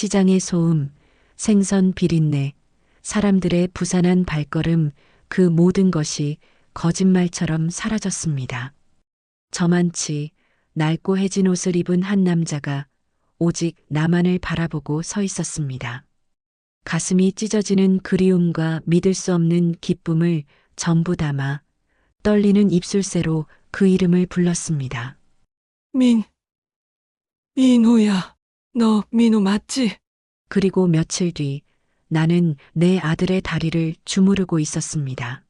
시장의 소음, 생선 비린내, 사람들의 부산한 발걸음, 그 모든 것이 거짓말처럼 사라졌습니다. 저만치 낡고 해진 옷을 입은 한 남자가 오직 나만을 바라보고 서 있었습니다. 가슴이 찢어지는 그리움과 믿을 수 없는 기쁨을 전부 담아 떨리는 입술새로 그 이름을 불렀습니다. 민호야. 너 민호 맞지? 그리고 며칠 뒤 나는 내 아들의 다리를 주무르고 있었습니다.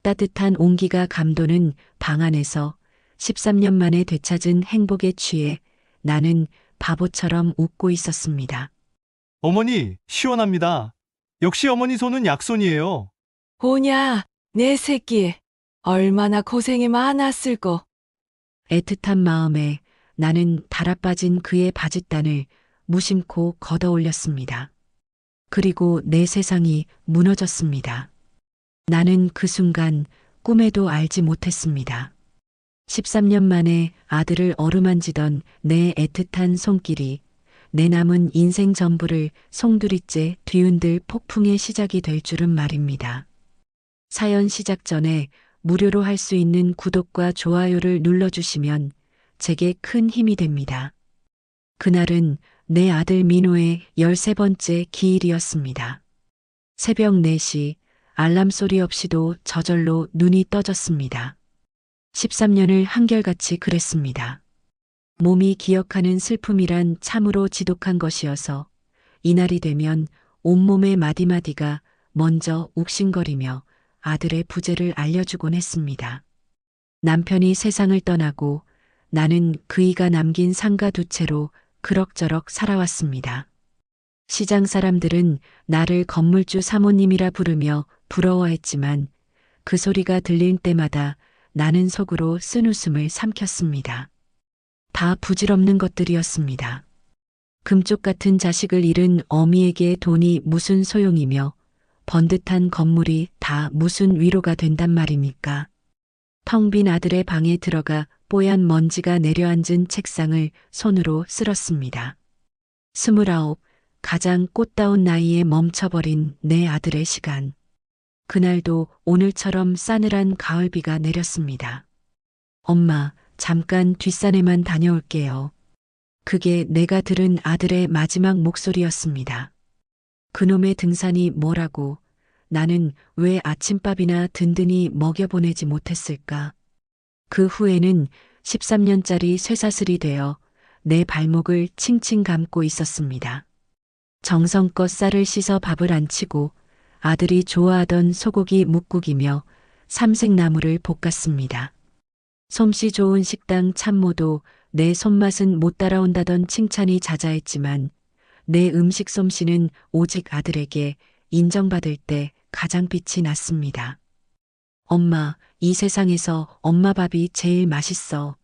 따뜻한 온기가 감도는 방 안에서 13년 만에 되찾은 행복에 취해 나는 바보처럼 웃고 있었습니다. 어머니, 시원합니다. 역시 어머니 손은 약손이에요. 보냐, 내 새끼. 얼마나 고생이 많았을꼬. 애틋한 마음에 나는 달아빠진 그의 바짓단을 무심코 걷어 올렸습니다. 그리고 내 세상이 무너졌습니다. 나는 그 순간 꿈에도 알지 못했습니다. 13년 만에 아들을 어루만지던 내 애틋한 손길이 내 남은 인생 전부를 송두리째 뒤흔들 폭풍의 시작이 될 줄은 말입니다. 사연 시작 전에 무료로 할 수 있는 구독과 좋아요를 눌러주시면 제게 큰 힘이 됩니다. 그날은 내 아들 민호의 13번째 기일이었습니다. 새벽 4시 알람 소리 없이도 저절로 눈이 떠졌습니다. 13년을 한결같이 그랬습니다. 몸이 기억하는 슬픔이란 참으로 지독한 것이어서 이날이 되면 온몸의 마디마디가 먼저 욱신거리며 아들의 부재를 알려주곤 했습니다. 남편이 세상을 떠나고 나는 그이가 남긴 상가 두 채로 그럭저럭 살아왔습니다. 시장 사람들은 나를 건물주 사모님이라 부르며 부러워했지만 그 소리가 들릴 때마다 나는 속으로 쓴웃음을 삼켰습니다. 다 부질없는 것들이었습니다. 금쪽 같은 자식을 잃은 어미에게 돈이 무슨 소용이며 번듯한 건물이 다 무슨 위로가 된단 말입니까? 텅 빈 아들의 방에 들어가 뽀얀 먼지가 내려앉은 책상을 손으로 쓸었습니다. 29, 가장 꽃다운 나이에 멈춰버린 내 아들의 시간. 그날도 오늘처럼 싸늘한 가을비가 내렸습니다. 엄마, 잠깐 뒷산에만 다녀올게요. 그게 내가 들은 아들의 마지막 목소리였습니다. 그놈의 등산이 뭐라고, 나는 왜 아침밥이나 든든히 먹여보내지 못했을까? 그 후에는 13년짜리 쇠사슬이 되어 내 발목을 칭칭 감고 있었습니다. 정성껏 쌀을 씻어 밥을 안 치고 아들이 좋아하던 소고기 묵국이며 삼색나물을 볶았습니다. 솜씨 좋은 식당 참모도 내 손맛은 못 따라온다던 칭찬이 자자했지만 내 음식 솜씨는 오직 아들에게 인정받을 때 가장 빛이 났습니다. 엄마, 이 세상에서 엄마 밥이 제일 맛있어.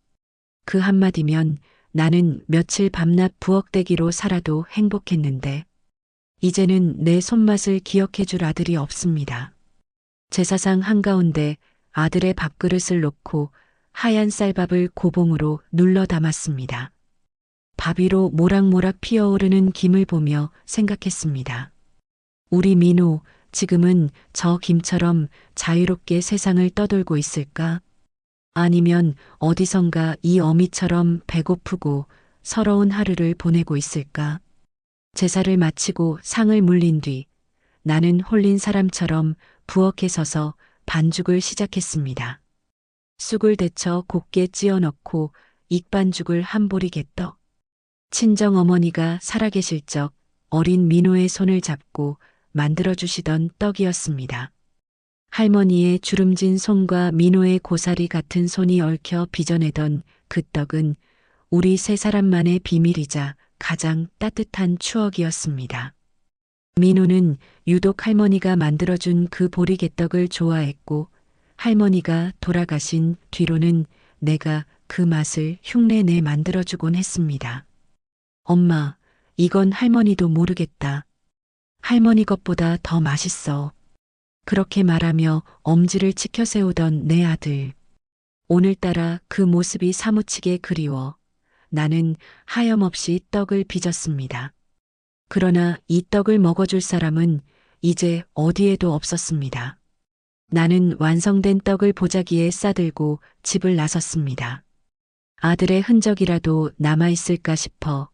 그 한마디면 나는 며칠 밤낮 부엌대기로 살아도 행복했는데 이제는 내 손맛을 기억해줄 아들이 없습니다. 제사상 한가운데 아들의 밥그릇을 놓고 하얀 쌀밥을 고봉으로 눌러 담았습니다. 밥 위로 모락모락 피어오르는 김을 보며 생각했습니다. 우리 민호, 지금은 저 김처럼 자유롭게 세상을 떠돌고 있을까? 아니면 어디선가 이 어미처럼 배고프고 서러운 하루를 보내고 있을까? 제사를 마치고 상을 물린 뒤 나는 홀린 사람처럼 부엌에 서서 반죽을 시작했습니다. 쑥을 데쳐 곱게 찌어 넣고 익반죽을 한 보리 개떡. 친정 어머니가 살아계실 적 어린 민호의 손을 잡고 만들어주시던 떡이었습니다. 할머니의 주름진 손과 민호의 고사리 같은 손이 얽혀 빚어내던 그 떡은 우리 세 사람만의 비밀이자 가장 따뜻한 추억이었습니다. 민호는 유독 할머니가 만들어준 그 보리개떡을 좋아했고 할머니가 돌아가신 뒤로는 내가 그 맛을 흉내내 만들어주곤 했습니다. 엄마, 이건 할머니도 모르겠다. 할머니 것보다 더 맛있어. 그렇게 말하며 엄지를 치켜 세우던 내 아들. 오늘따라 그 모습이 사무치게 그리워 나는 하염없이 떡을 빚었습니다. 그러나 이 떡을 먹어줄 사람은 이제 어디에도 없었습니다. 나는 완성된 떡을 보자기에 싸들고 집을 나섰습니다. 아들의 흔적이라도 남아있을까 싶어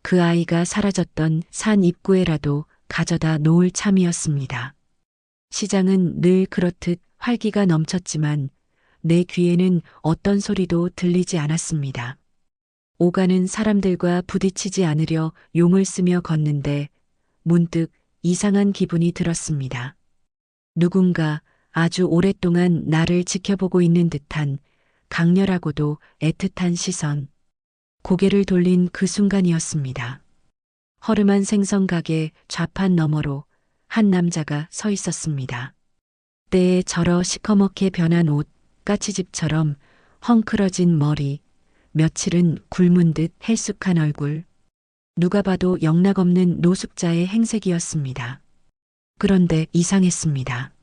그 아이가 사라졌던 산 입구에라도 가져다 놓을 참이었습니다. 시장은 늘 그렇듯 활기가 넘쳤지만 내 귀에는 어떤 소리도 들리지 않았습니다. 오가는 사람들과 부딪히지 않으려 용을 쓰며 걷는데 문득 이상한 기분이 들었습니다. 누군가 아주 오랫동안 나를 지켜보고 있는 듯한 강렬하고도 애틋한 시선. 고개를 돌린 그 순간이었습니다. 허름한 생선 가게 좌판 너머로 한 남자가 서 있었습니다. 때에 절어 시커멓게 변한 옷, 까치집처럼 헝클어진 머리, 며칠은 굶은 듯 헬쑥한 얼굴. 누가 봐도 영락없는 노숙자의 행색이었습니다. 그런데 이상했습니다.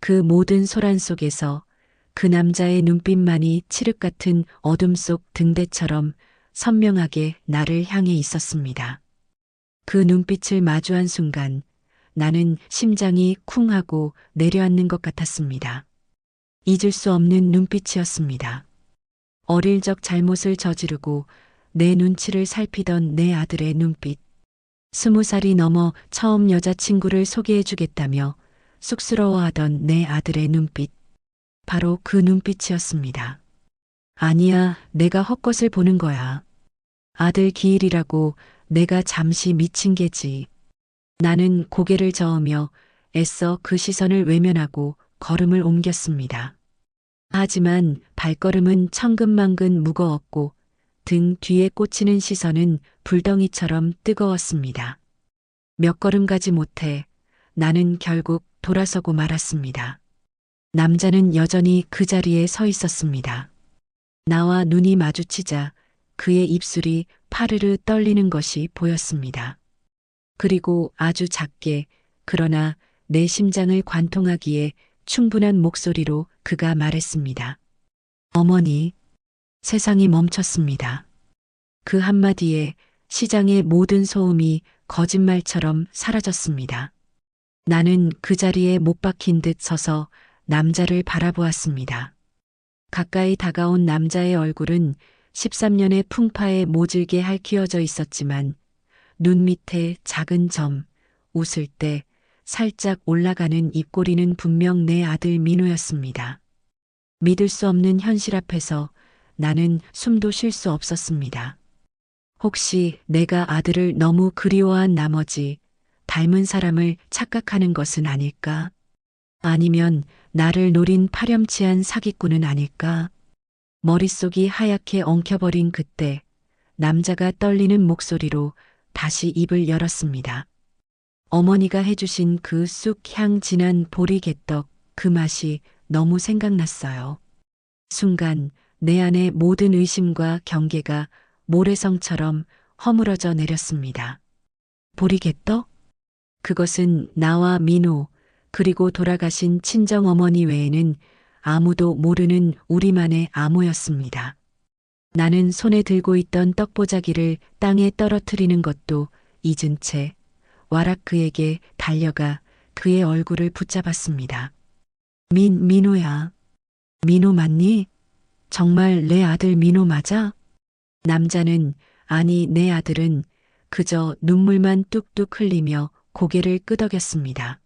그 모든 소란 속에서 그 남자의 눈빛만이 칠흑 같은 어둠 속 등대처럼 선명하게 나를 향해 있었습니다. 그 눈빛을 마주한 순간 나는 심장이 쿵 하고 내려앉는 것 같았습니다. 잊을 수 없는 눈빛이었습니다. 어릴 적 잘못을 저지르고 내 눈치를 살피던 내 아들의 눈빛. 20살이 넘어 처음 여자친구를 소개해주겠다며 쑥스러워하던 내 아들의 눈빛. 바로 그 눈빛이었습니다. 아니야, 내가 헛것을 보는 거야. 아들 기일이라고 내가 잠시 미친 게지. 나는 고개를 저으며 애써 그 시선을 외면하고 걸음을 옮겼습니다. 하지만 발걸음은 천근만근 무거웠고 등 뒤에 꽂히는 시선은 불덩이처럼 뜨거웠습니다. 몇 걸음 가지 못해 나는 결국 돌아서고 말았습니다. 남자는 여전히 그 자리에 서 있었습니다. 나와 눈이 마주치자 그의 입술이 파르르 떨리는 것이 보였습니다. 그리고 아주 작게 그러나 내 심장을 관통하기에 충분한 목소리로 그가 말했습니다. 어머니, 세상이 멈췄습니다. 그 한마디에 시장의 모든 소음이 거짓말처럼 사라졌습니다. 나는 그 자리에 못 박힌 듯 서서 남자를 바라보았습니다. 가까이 다가온 남자의 얼굴은 13년의 풍파에 모질게 핥히어져 있었지만 눈 밑에 작은 점, 웃을 때 살짝 올라가는 입꼬리는 분명 내 아들 민호였습니다. 믿을 수 없는 현실 앞에서 나는 숨도 쉴 수 없었습니다. 혹시 내가 아들을 너무 그리워한 나머지 닮은 사람을 착각하는 것은 아닐까? 아니면 나를 노린 파렴치한 사기꾼은 아닐까? 머릿속이 하얗게 엉켜버린 그때 남자가 떨리는 목소리로 다시 입을 열었습니다. 어머니가 해주신 그 쑥 향 진한 보리개떡, 그 맛이 너무 생각났어요. 순간 내 안의 모든 의심과 경계가 모래성처럼 허물어져 내렸습니다. 보리개떡? 그것은 나와 민호, 그리고 돌아가신 친정어머니 외에는 아무도 모르는 우리만의 암호였습니다. 나는 손에 들고 있던 떡보자기를 땅에 떨어뜨리는 것도 잊은 채 와락 그에게 달려가 그의 얼굴을 붙잡았습니다. 민호야. 민호 맞니? 정말 내 아들 민호 맞아? 남자는 아니 내 아들은 그저 눈물만 뚝뚝 흘리며 고개를 끄덕였습니다.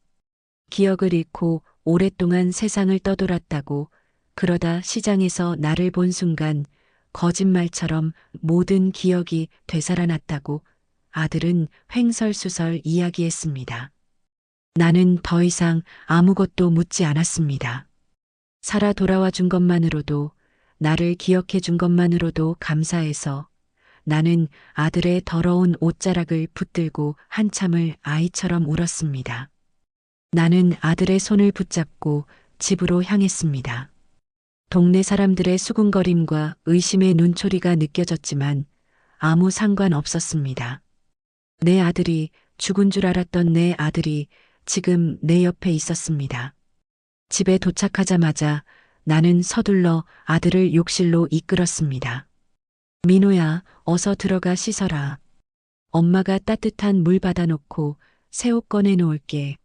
기억을 잃고 오랫동안 세상을 떠돌았다고 그러다 시장에서 나를 본 순간 거짓말처럼 모든 기억이 되살아났다고 아들은 횡설수설 이야기했습니다. 나는 더 이상 아무것도 묻지 않았습니다. 살아 돌아와 준 것만으로도 나를 기억해 준 것만으로도 감사해서 나는 아들의 더러운 옷자락을 붙들고 한참을 아이처럼 울었습니다. 나는 아들의 손을 붙잡고 집으로 향했습니다. 동네 사람들의 수군거림과 의심의 눈초리가 느껴졌지만 아무 상관 없었습니다. 내 아들이 죽은 줄 알았던 내 아들이 지금 내 옆에 있었습니다. 집에 도착하자마자 나는 서둘러 아들을 욕실로 이끌었습니다. 민호야, 어서 들어가 씻어라. 엄마가 따뜻한 물 받아놓고 새 옷 꺼내 놓을게.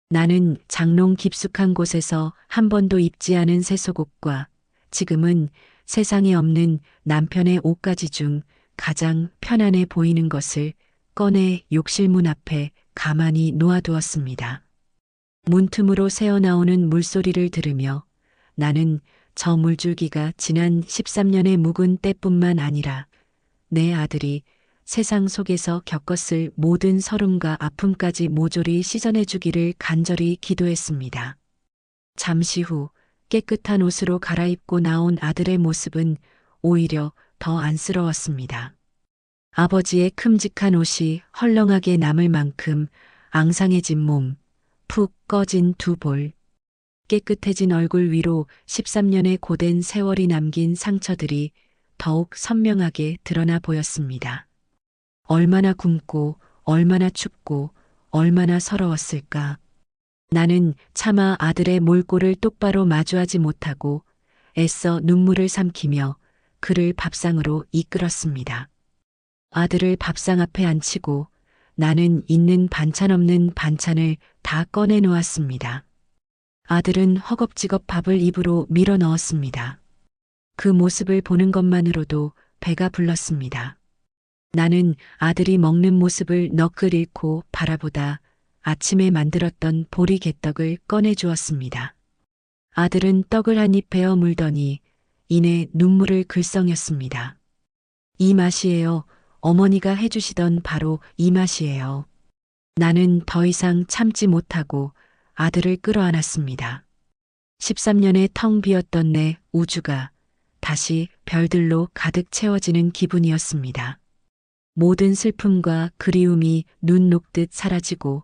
나는 장롱 깊숙한 곳에서 한 번도 입지 않은 새 속옷과 지금은 세상에 없는 남편의 옷가지 중 가장 편안해 보이는 것을 꺼내 욕실 문 앞에 가만히 놓아두었습니다. 문틈으로 새어나오는 물소리를 들으며 나는 저 물줄기가 지난 13년의 묵은 때뿐만 아니라 내 아들이 세상 속에서 겪었을 모든 서름과 아픔까지 모조리 씻어내 주기를 간절히 기도했습니다. 잠시 후 깨끗한 옷으로 갈아입고 나온 아들의 모습은 오히려 더 안쓰러웠습니다. 아버지의 큼직한 옷이 헐렁하게 남을 만큼 앙상해진 몸, 푹 꺼진 두 볼, 깨끗해진 얼굴 위로 13년의 고된 세월이 남긴 상처들이 더욱 선명하게 드러나 보였습니다. 얼마나 굶고 얼마나 춥고 얼마나 서러웠을까. 나는 차마 아들의 몰골을 똑바로 마주하지 못하고 애써 눈물을 삼키며 그를 밥상으로 이끌었습니다. 아들을 밥상 앞에 앉히고 나는 있는 반찬 없는 반찬을 다 꺼내 놓았습니다. 아들은 허겁지겁 밥을 입으로 밀어 넣었습니다. 그 모습을 보는 것만으로도 배가 불렀습니다. 나는 아들이 먹는 모습을 너클 잃고 바라보다 아침에 만들었던 보리개떡을 꺼내 주었습니다. 아들은 떡을 한 입 베어 물더니 이내 눈물을 글썽였습니다. 이 맛이에요. 어머니가 해주시던 바로 이 맛이에요. 나는 더 이상 참지 못하고 아들을 끌어안았습니다. 13년의 텅 비었던 내 우주가 다시 별들로 가득 채워지는 기분이었습니다. 모든 슬픔과 그리움이 눈 녹듯 사라지고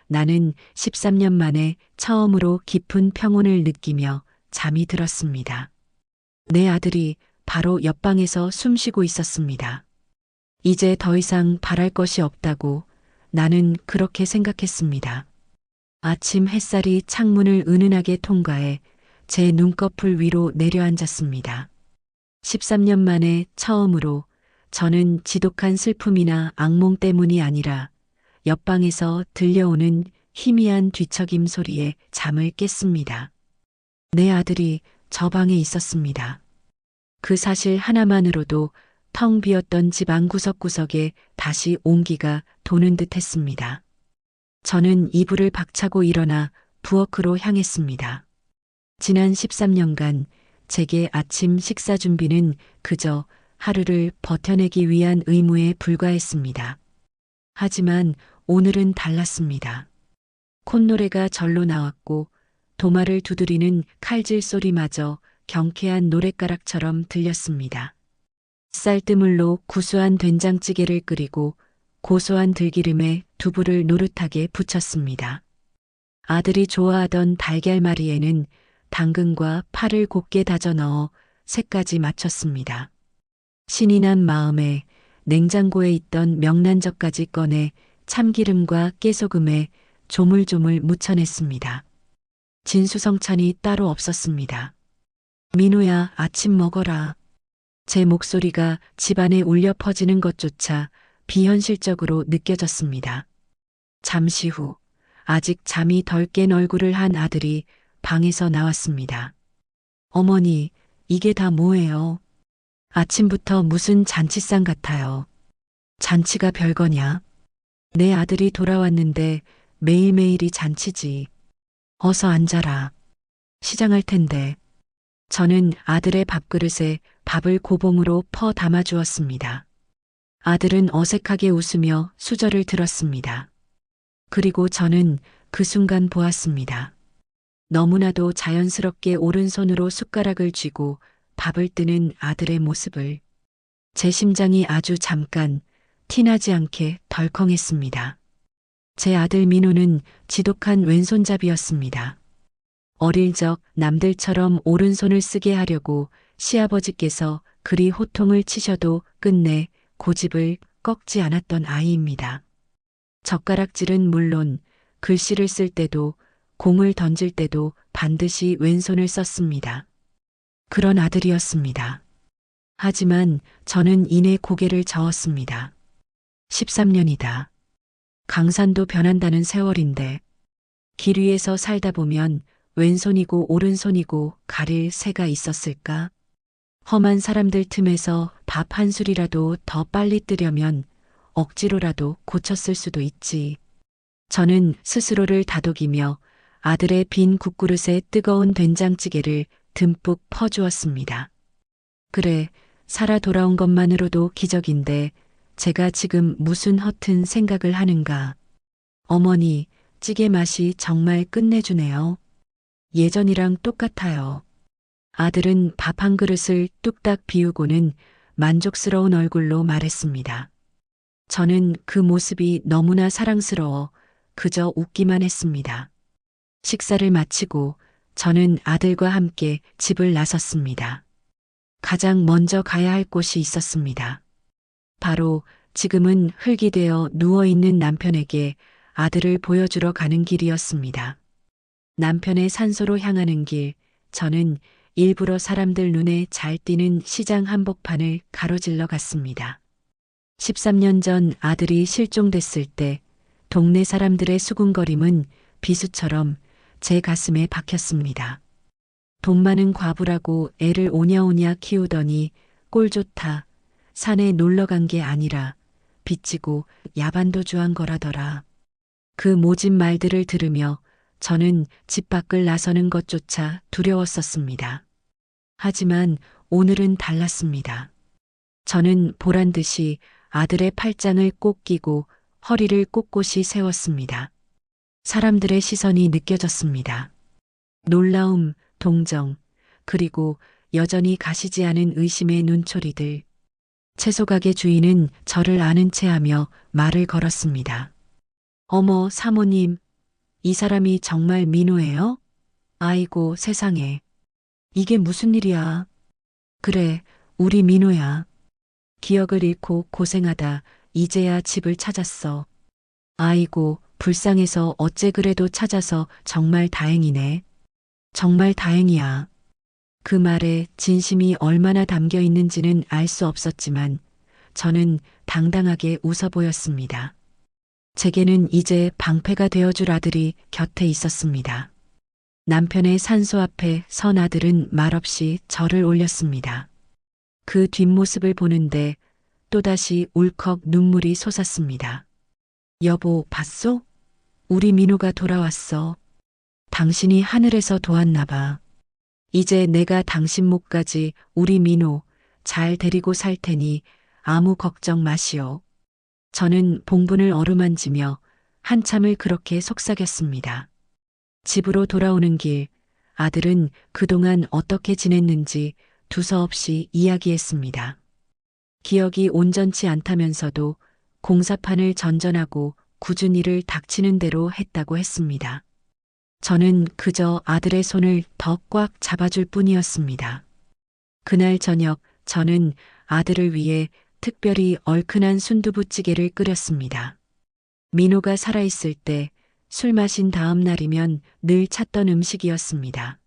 나는 13년 만에 처음으로 깊은 평온을 느끼며 잠이 들었습니다. 내 아들이 바로 옆방에서 숨쉬고 있었습니다. 이제 더 이상 바랄 것이 없다고 나는 그렇게 생각했습니다. 아침 햇살이 창문을 은은하게 통과해 제 눈꺼풀 위로 내려앉았습니다. 13년 만에 처음으로 저는 지독한 슬픔이나 악몽 때문이 아니라 옆방에서 들려오는 희미한 뒤척임 소리에 잠을 깼습니다. 내 아들이 저 방에 있었습니다. 그 사실 하나만으로도 텅 비었던 집 안 구석구석에 다시 온기가 도는 듯 했습니다. 저는 이불을 박차고 일어나 부엌으로 향했습니다. 지난 13년간 제게 아침 식사 준비는 그저 하루를 버텨내기 위한 의무에 불과했습니다. 하지만 오늘은 달랐습니다. 콧노래가 절로 나왔고 도마를 두드리는 칼질 소리마저 경쾌한 노랫가락처럼 들렸습니다. 쌀뜨물로 구수한 된장찌개를 끓이고 고소한 들기름에 두부를 노릇하게 부쳤습니다. 아들이 좋아하던 달걀말이에는 당근과 파를 곱게 다져 넣어 색까지 맞췄습니다. 신이 난 마음에 냉장고에 있던 명란젓까지 꺼내 참기름과 깨소금에 조물조물 묻혀냈습니다. 진수성찬이 따로 없었습니다. 민호야, 아침 먹어라. 제 목소리가 집안에 울려 퍼지는 것조차 비현실적으로 느껴졌습니다. 잠시 후 아직 잠이 덜 깬 얼굴을 한 아들이 방에서 나왔습니다. 어머니, 이게 다 뭐예요? 아침부터 무슨 잔치상 같아요. 잔치가 별거냐? 내 아들이 돌아왔는데 매일매일이 잔치지. 어서 앉아라. 시장할 텐데. 저는 아들의 밥그릇에 밥을 고봉으로 퍼 담아주었습니다. 아들은 어색하게 웃으며 수저를 들었습니다. 그리고 저는 그 순간 보았습니다. 너무나도 자연스럽게 오른손으로 숟가락을 쥐고 밥을 뜨는 아들의 모습을. 제 심장이 아주 잠깐 티나지 않게 덜컹했습니다. 제 아들 민호는 지독한 왼손잡이였습니다. 어릴 적 남들처럼 오른손을 쓰게 하려고 시아버지께서 그리 호통을 치셔도 끝내 고집을 꺾지 않았던 아이입니다. 젓가락질은 물론 글씨를 쓸 때도 공을 던질 때도 반드시 왼손을 썼습니다. 그런 아들이었습니다. 하지만 저는 이내 고개를 저었습니다. 13년이다. 강산도 변한다는 세월인데 길 위에서 살다 보면 왼손이고 오른손이고 가릴 새가 있었을까? 험한 사람들 틈에서 밥 한 술이라도 더 빨리 뜨려면 억지로라도 고쳤을 수도 있지. 저는 스스로를 다독이며 아들의 빈 국그릇에 뜨거운 된장찌개를 듬뿍 퍼주었습니다. 그래, 살아 돌아온 것만으로도 기적인데 제가 지금 무슨 허튼 생각을 하는가. 어머니, 찌개 맛이 정말 끝내주네요. 예전이랑 똑같아요. 아들은 밥 한 그릇을 뚝딱 비우고는 만족스러운 얼굴로 말했습니다. 저는 그 모습이 너무나 사랑스러워 그저 웃기만 했습니다. 식사를 마치고 저는 아들과 함께 집을 나섰습니다. 가장 먼저 가야 할 곳이 있었습니다. 바로 지금은 흙이 되어 누워있는 남편에게 아들을 보여주러 가는 길이었습니다. 남편의 산소로 향하는 길, 저는 일부러 사람들 눈에 잘 띄는 시장 한복판을 가로질러 갔습니다. 13년 전 아들이 실종됐을 때 동네 사람들의 수군거림은 비수처럼 제 가슴에 박혔습니다. 돈 많은 과부라고 애를 오냐오냐 키우더니 꼴 좋다. 산에 놀러 간 게 아니라 빚지고 야반도주한 거라더라. 그 모진 말들을 들으며 저는 집 밖을 나서는 것조차 두려웠었습니다. 하지만 오늘은 달랐습니다. 저는 보란 듯이 아들의 팔짱을 꼭 끼고 허리를 꼿꼿이 세웠습니다. 사람들의 시선이 느껴졌습니다. 놀라움, 동정, 그리고 여전히 가시지 않은 의심의 눈초리들. 채소가게 주인은 저를 아는 체하며 말을 걸었습니다. 어머, 사모님, 이 사람이 정말 민호예요? 아이고, 세상에. 이게 무슨 일이야? 그래, 우리 민호야. 기억을 잃고 고생하다 이제야 집을 찾았어. 아이고, 불쌍해서 어째 그래도 찾아서 정말 다행이네. 정말 다행이야. 그 말에 진심이 얼마나 담겨 있는지는 알 수 없었지만 저는 당당하게 웃어 보였습니다. 제게는 이제 방패가 되어줄 아들이 곁에 있었습니다. 남편의 산소 앞에 선 아들은 말없이 절을 올렸습니다. 그 뒷모습을 보는데 또다시 울컥 눈물이 솟았습니다. 여보, 봤소? 우리 민호가 돌아왔어. 당신이 하늘에서 도왔나 봐. 이제 내가 당신 목까지 우리 민호 잘 데리고 살 테니 아무 걱정 마시오. 저는 봉분을 어루만지며 한참을 그렇게 속삭였습니다. 집으로 돌아오는 길, 아들은 그동안 어떻게 지냈는지 두서없이 이야기했습니다. 기억이 온전치 않다면서도 공사판을 전전하고 굳은 일을 닥치는 대로 했다고 했습니다. 저는 그저 아들의 손을 더 꽉 잡아줄 뿐이었습니다. 그날 저녁 저는 아들을 위해 특별히 얼큰한 순두부찌개를 끓였습니다. 민호가 살아있을 때 술 마신 다음 날이면 늘 찾던 음식이었습니다.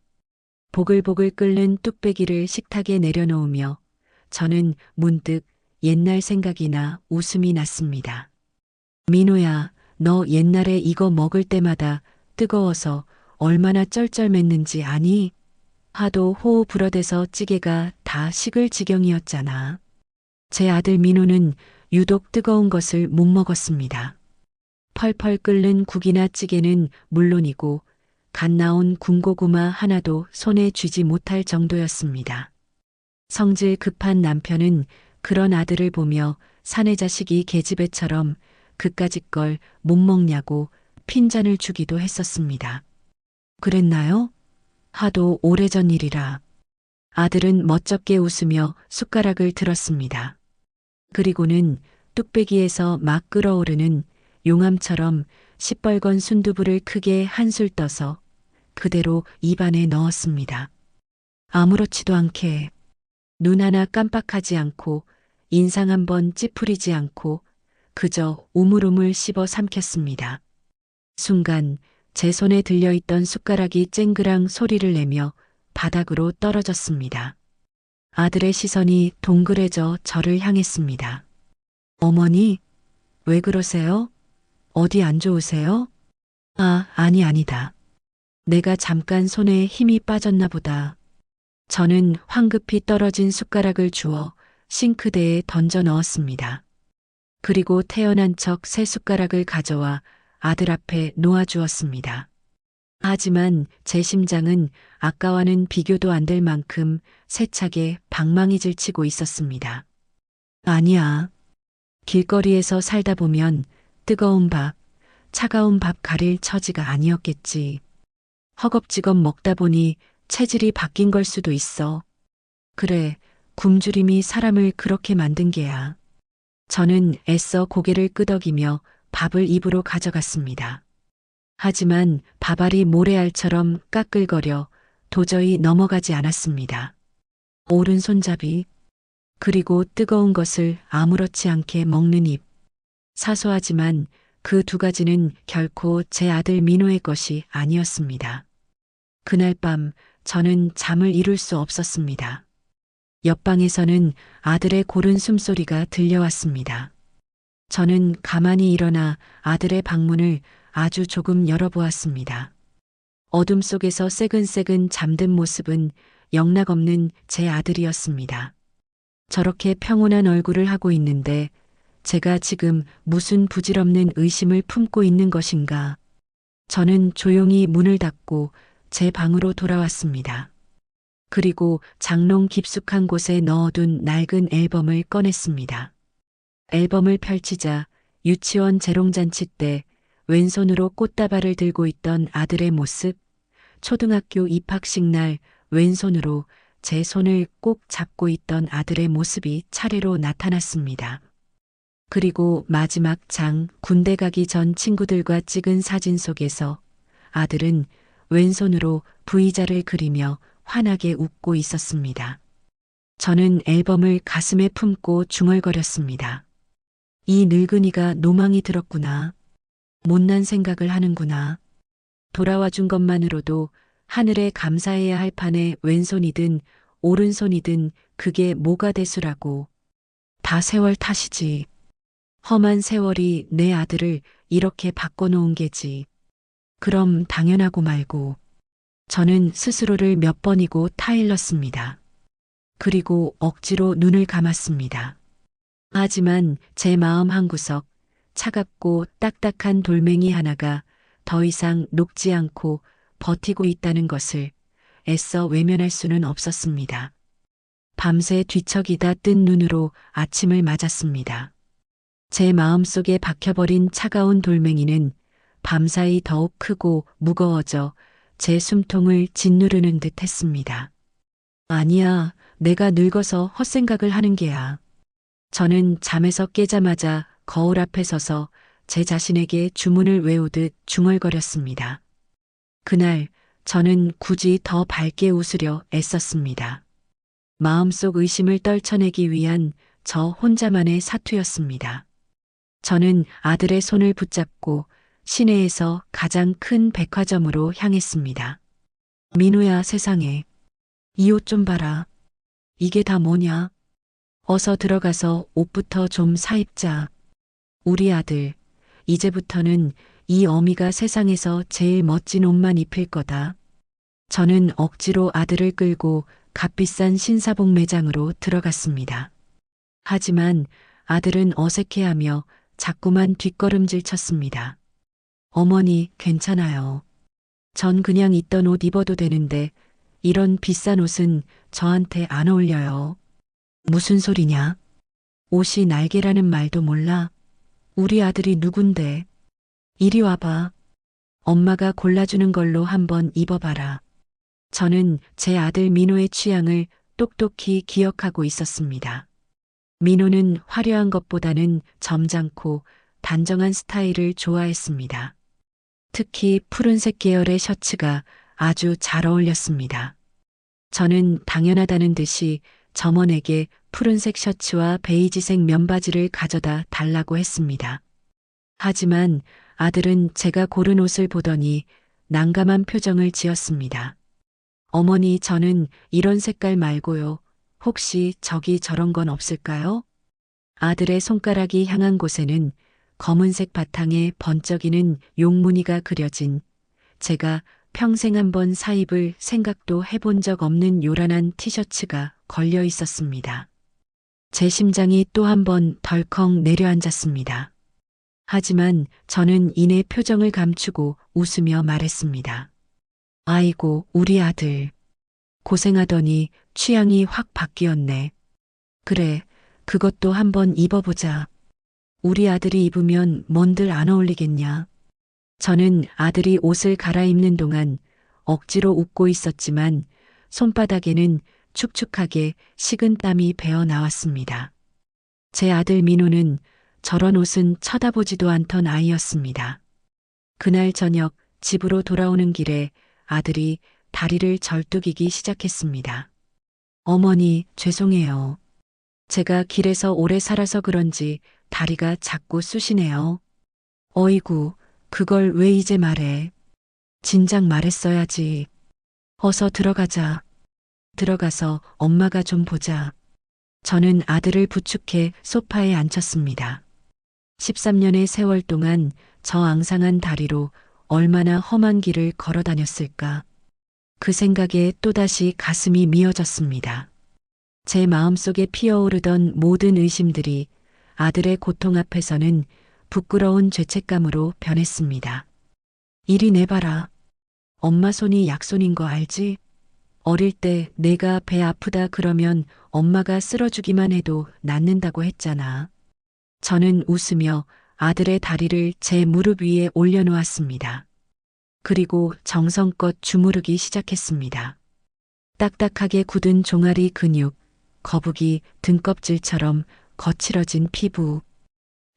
보글보글 끓는 뚝배기를 식탁에 내려놓으며 저는 문득 옛날 생각이나 웃음이 났습니다. 민호야, 너 옛날에 이거 먹을 때마다 뜨거워서 얼마나 쩔쩔맸는지 아니? 하도 호호 불어대서 찌개가 다 식을 지경이었잖아. 제 아들 민호는 유독 뜨거운 것을 못 먹었습니다. 펄펄 끓는 국이나 찌개는 물론이고 갓 나온 군고구마 하나도 손에 쥐지 못할 정도였습니다. 성질 급한 남편은 그런 아들을 보며 사내 자식이 계집애처럼 그까짓 걸 못 먹냐고 핀잔을 주기도 했었습니다. 그랬나요? 하도 오래전 일이라. 아들은 멋쩍게 웃으며 숟가락을 들었습니다. 그리고는 뚝배기에서 막 끓어오르는 용암처럼 시뻘건 순두부를 크게 한술 떠서 그대로 입안에 넣었습니다. 아무렇지도 않게 눈 하나 깜빡하지 않고 인상 한번 찌푸리지 않고 그저 우물우물 씹어 삼켰습니다. 순간 제 손에 들려있던 숟가락이 쨍그랑 소리를 내며 바닥으로 떨어졌습니다. 아들의 시선이 동그래져 저를 향했습니다. 어머니, 왜 그러세요? 어디 안 좋으세요? 아니다. 내가 잠깐 손에 힘이 빠졌나 보다. 저는 황급히 떨어진 숟가락을 주워 싱크대에 던져 넣었습니다. 그리고 태어난 척 새 숟가락을 가져와 아들 앞에 놓아주었습니다. 하지만 제 심장은 아까와는 비교도 안 될 만큼 세차게 방망이 질치고 있었습니다. 아니야. 길거리에서 살다 보면 뜨거운 밥, 차가운 밥 가릴 처지가 아니었겠지. 허겁지겁 먹다 보니 체질이 바뀐 걸 수도 있어. 그래, 굶주림이 사람을 그렇게 만든 게야. 저는 애써 고개를 끄덕이며 밥을 입으로 가져갔습니다. 하지만 밥알이 모래알처럼 까끌거려 도저히 넘어가지 않았습니다. 오른손잡이, 그리고 뜨거운 것을 아무렇지 않게 먹는 입. 사소하지만 그 두 가지는 결코 제 아들 민호의 것이 아니었습니다. 그날 밤 저는 잠을 이룰 수 없었습니다. 옆방에서는 아들의 고른 숨소리가 들려왔습니다. 저는 가만히 일어나 아들의 방문을 아주 조금 열어보았습니다. 어둠 속에서 새근새근 잠든 모습은 영락없는 제 아들이었습니다. 저렇게 평온한 얼굴을 하고 있는데 제가 지금 무슨 부질없는 의심을 품고 있는 것인가. 저는 조용히 문을 닫고 제 방으로 돌아왔습니다. 그리고 장롱 깊숙한 곳에 넣어둔 낡은 앨범을 꺼냈습니다. 앨범을 펼치자 유치원 재롱잔치 때 왼손으로 꽃다발을 들고 있던 아들의 모습, 초등학교 입학식 날 왼손으로 제 손을 꼭 잡고 있던 아들의 모습이 차례로 나타났습니다. 그리고 마지막 장 군대 가기 전 친구들과 찍은 사진 속에서 아들은 왼손으로 V자를 그리며 환하게 웃고 있었습니다. 저는 앨범을 가슴에 품고 중얼거렸습니다. 이 늙은이가 노망이 들었구나. 못난 생각을 하는구나. 돌아와 준 것만으로도 하늘에 감사해야 할 판에 왼손이든 오른손이든 그게 뭐가 대수라고. 다 세월 탓이지. 험한 세월이 내 아들을 이렇게 바꿔놓은 게지. 그럼 당연하고 말고. 저는 스스로를 몇 번이고 타일렀습니다. 그리고 억지로 눈을 감았습니다. 하지만 제 마음 한구석, 차갑고 딱딱한 돌멩이 하나가 더 이상 녹지 않고 버티고 있다는 것을 애써 외면할 수는 없었습니다. 밤새 뒤척이다 뜬 눈으로 아침을 맞았습니다. 제 마음속에 박혀버린 차가운 돌멩이는 밤사이 더욱 크고 무거워져 제 숨통을 짓누르는 듯 했습니다. 아니야, 내가 늙어서 헛생각을 하는 게야. 저는 잠에서 깨자마자 거울 앞에 서서 제 자신에게 주문을 외우듯 중얼거렸습니다. 그날 저는 굳이 더 밝게 웃으려 애썼습니다. 마음속 의심을 떨쳐내기 위한 저 혼자만의 사투였습니다. 저는 아들의 손을 붙잡고 시내에서 가장 큰 백화점으로 향했습니다. 민호야, 세상에. 이 옷 좀 봐라. 이게 다 뭐냐? 어서 들어가서 옷부터 좀 사입자. 우리 아들, 이제부터는 이 어미가 세상에서 제일 멋진 옷만 입힐 거다. 저는 억지로 아들을 끌고 값비싼 신사복 매장으로 들어갔습니다. 하지만 아들은 어색해하며 자꾸만 뒷걸음질 쳤습니다. 어머니, 괜찮아요. 전 그냥 있던 옷 입어도 되는데 이런 비싼 옷은 저한테 안 어울려요. 무슨 소리냐? 옷이 날개라는 말도 몰라? 우리 아들이 누군데? 이리 와봐. 엄마가 골라주는 걸로 한번 입어봐라. 저는 제 아들 민호의 취향을 똑똑히 기억하고 있었습니다. 민호는 화려한 것보다는 점잖고 단정한 스타일을 좋아했습니다. 특히 푸른색 계열의 셔츠가 아주 잘 어울렸습니다. 저는 당연하다는 듯이 점원에게 푸른색 셔츠와 베이지색 면바지를 가져다 달라고 했습니다. 하지만 아들은 제가 고른 옷을 보더니 난감한 표정을 지었습니다. 어머니, 저는 이런 색깔 말고요. 혹시 저기 저런 건 없을까요? 아들의 손가락이 향한 곳에는 검은색 바탕에 번쩍이는 용무늬가 그려진 제가 평생 한번 사입을 생각도 해본 적 없는 요란한 티셔츠가 걸려 있었습니다. 제 심장이 또 한 번 덜컥 내려앉았습니다. 하지만 저는 이내 표정을 감추고 웃으며 말했습니다. 아이고, 우리 아들. 고생하더니 취향이 확 바뀌었네. 그래, 그것도 한번 입어보자. 우리 아들이 입으면 뭔들 안 어울리겠냐. 저는 아들이 옷을 갈아입는 동안 억지로 웃고 있었지만 손바닥에는 축축하게 식은 땀이 배어 나왔습니다. 제 아들 민호는 저런 옷은 쳐다보지도 않던 아이였습니다. 그날 저녁 집으로 돌아오는 길에 아들이 다리를 절뚝이기 시작했습니다. 어머니, 죄송해요. 제가 길에서 오래 살아서 그런지 다리가 자꾸 쑤시네요. 어이구, 그걸 왜 이제 말해? 진작 말했어야지. 어서 들어가자. 들어가서 엄마가 좀 보자. 저는 아들을 부축해 소파에 앉혔습니다. 13년의 세월 동안 저 앙상한 다리로 얼마나 험한 길을 걸어 다녔을까. 그 생각에 또다시 가슴이 미어졌습니다. 제 마음속에 피어오르던 모든 의심들이 아들의 고통 앞에서는 부끄러운 죄책감으로 변했습니다. 이리 내봐라. 엄마 손이 약손인 거 알지? 어릴 때 내가 배 아프다 그러면 엄마가 쓸어주기만 해도 낫는다고 했잖아. 저는 웃으며 아들의 다리를 제 무릎 위에 올려놓았습니다. 그리고 정성껏 주무르기 시작했습니다. 딱딱하게 굳은 종아리 근육, 거북이 등껍질처럼 거칠어진 피부,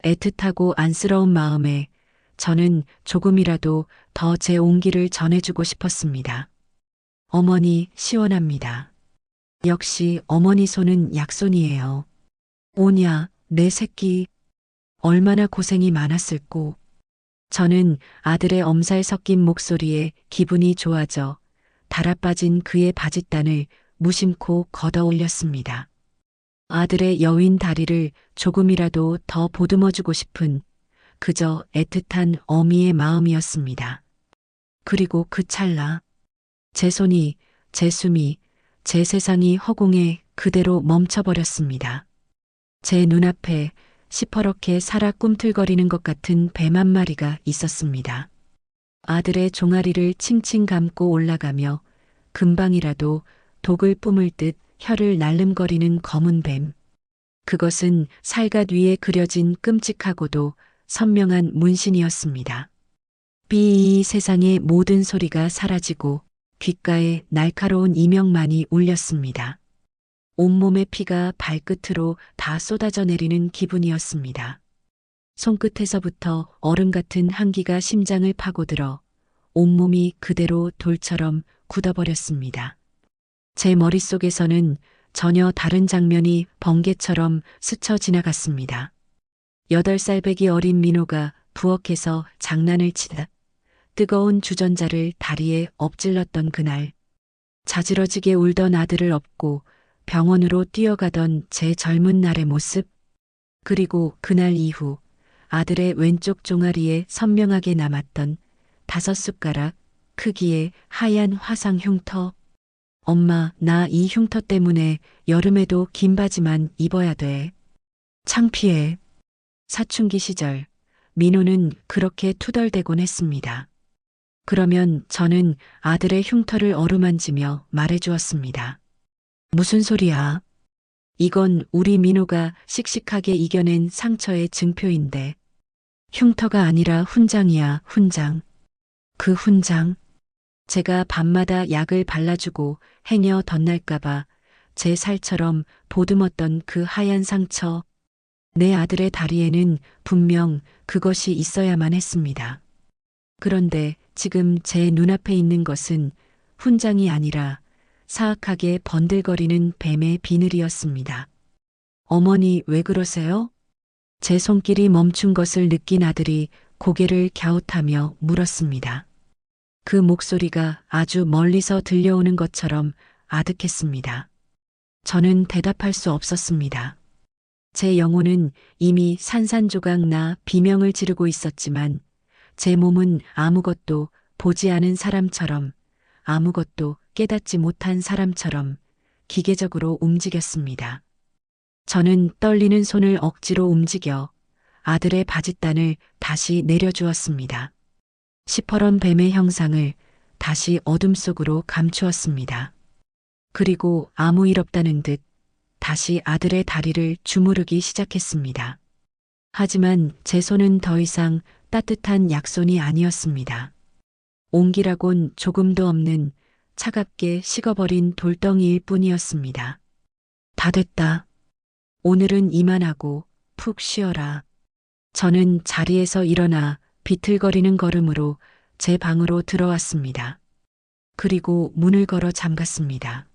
애틋하고 안쓰러운 마음에 저는 조금이라도 더 제 온기를 전해주고 싶었습니다. 어머니, 시원합니다. 역시 어머니 손은 약손이에요. 오냐, 내 새끼. 얼마나 고생이 많았을꼬. 저는 아들의 엄살 섞인 목소리에 기분이 좋아져 달아빠진 그의 바짓단을 무심코 걷어 올렸습니다. 아들의 여윈 다리를 조금이라도 더 보듬어주고 싶은 그저 애틋한 어미의 마음이었습니다. 그리고 그 찰나 제 손이, 제 숨이, 제 세상이 허공에 그대로 멈춰버렸습니다. 제 눈앞에 시퍼렇게 살아 꿈틀거리는 것 같은 뱀 한 마리가 있었습니다. 아들의 종아리를 칭칭 감고 올라가며 금방이라도 독을 뿜을 듯 혀를 날름거리는 검은 뱀. 그것은 살갗 위에 그려진 끔찍하고도 선명한 문신이었습니다. 삐 세상의 모든 소리가 사라지고 귓가에 날카로운 이명만이 울렸습니다. 온몸의 피가 발끝으로 다 쏟아져 내리는 기분이었습니다. 손끝에서부터 얼음 같은 한기가 심장을 파고들어 온몸이 그대로 돌처럼 굳어버렸습니다. 제 머릿속에서는 전혀 다른 장면이 번개처럼 스쳐 지나갔습니다. 8살 배기 어린 민호가 부엌에서 장난을 치다 뜨거운 주전자를 다리에 엎질렀던 그날, 자지러지게 울던 아들을 업고 병원으로 뛰어가던 제 젊은 날의 모습, 그리고 그날 이후 아들의 왼쪽 종아리에 선명하게 남았던 5숟가락 크기의 하얀 화상 흉터. 엄마, 나 이 흉터 때문에 여름에도 긴 바지만 입어야 돼. 창피해. 사춘기 시절, 민호는 그렇게 투덜대곤 했습니다. 그러면 저는 아들의 흉터를 어루만지며 말해주었습니다. 무슨 소리야? 이건 우리 민호가 씩씩하게 이겨낸 상처의 증표인데. 흉터가 아니라 훈장이야, 훈장. 그 훈장. 제가 밤마다 약을 발라주고 행여 덧날까봐 제 살처럼 보듬었던 그 하얀 상처. 내 아들의 다리에는 분명 그것이 있어야만 했습니다. 그런데 지금 제 눈앞에 있는 것은 훈장이 아니라 사악하게 번들거리는 뱀의 비늘이었습니다. 어머니, 왜 그러세요? 제 손길이 멈춘 것을 느낀 아들이 고개를 갸웃하며 물었습니다. 그 목소리가 아주 멀리서 들려오는 것처럼 아득했습니다. 저는 대답할 수 없었습니다. 제 영혼은 이미 산산조각 나 비명을 지르고 있었지만 제 몸은 아무것도 보지 않은 사람처럼, 아무것도 깨닫지 못한 사람처럼 기계적으로 움직였습니다. 저는 떨리는 손을 억지로 움직여 아들의 바짓단을 다시 내려주었습니다. 시퍼런 뱀의 형상을 다시 어둠 속으로 감추었습니다. 그리고 아무 일 없다는 듯 다시 아들의 다리를 주무르기 시작했습니다. 하지만 제 손은 더 이상 따뜻한 약손이 아니었습니다. 온기라곤 조금도 없는 차갑게 식어버린 돌덩이일 뿐이었습니다. 다 됐다. 오늘은 이만하고 푹 쉬어라. 저는 자리에서 일어나 비틀거리는 걸음으로 제 방으로 들어왔습니다. 그리고 문을 걸어 잠갔습니다.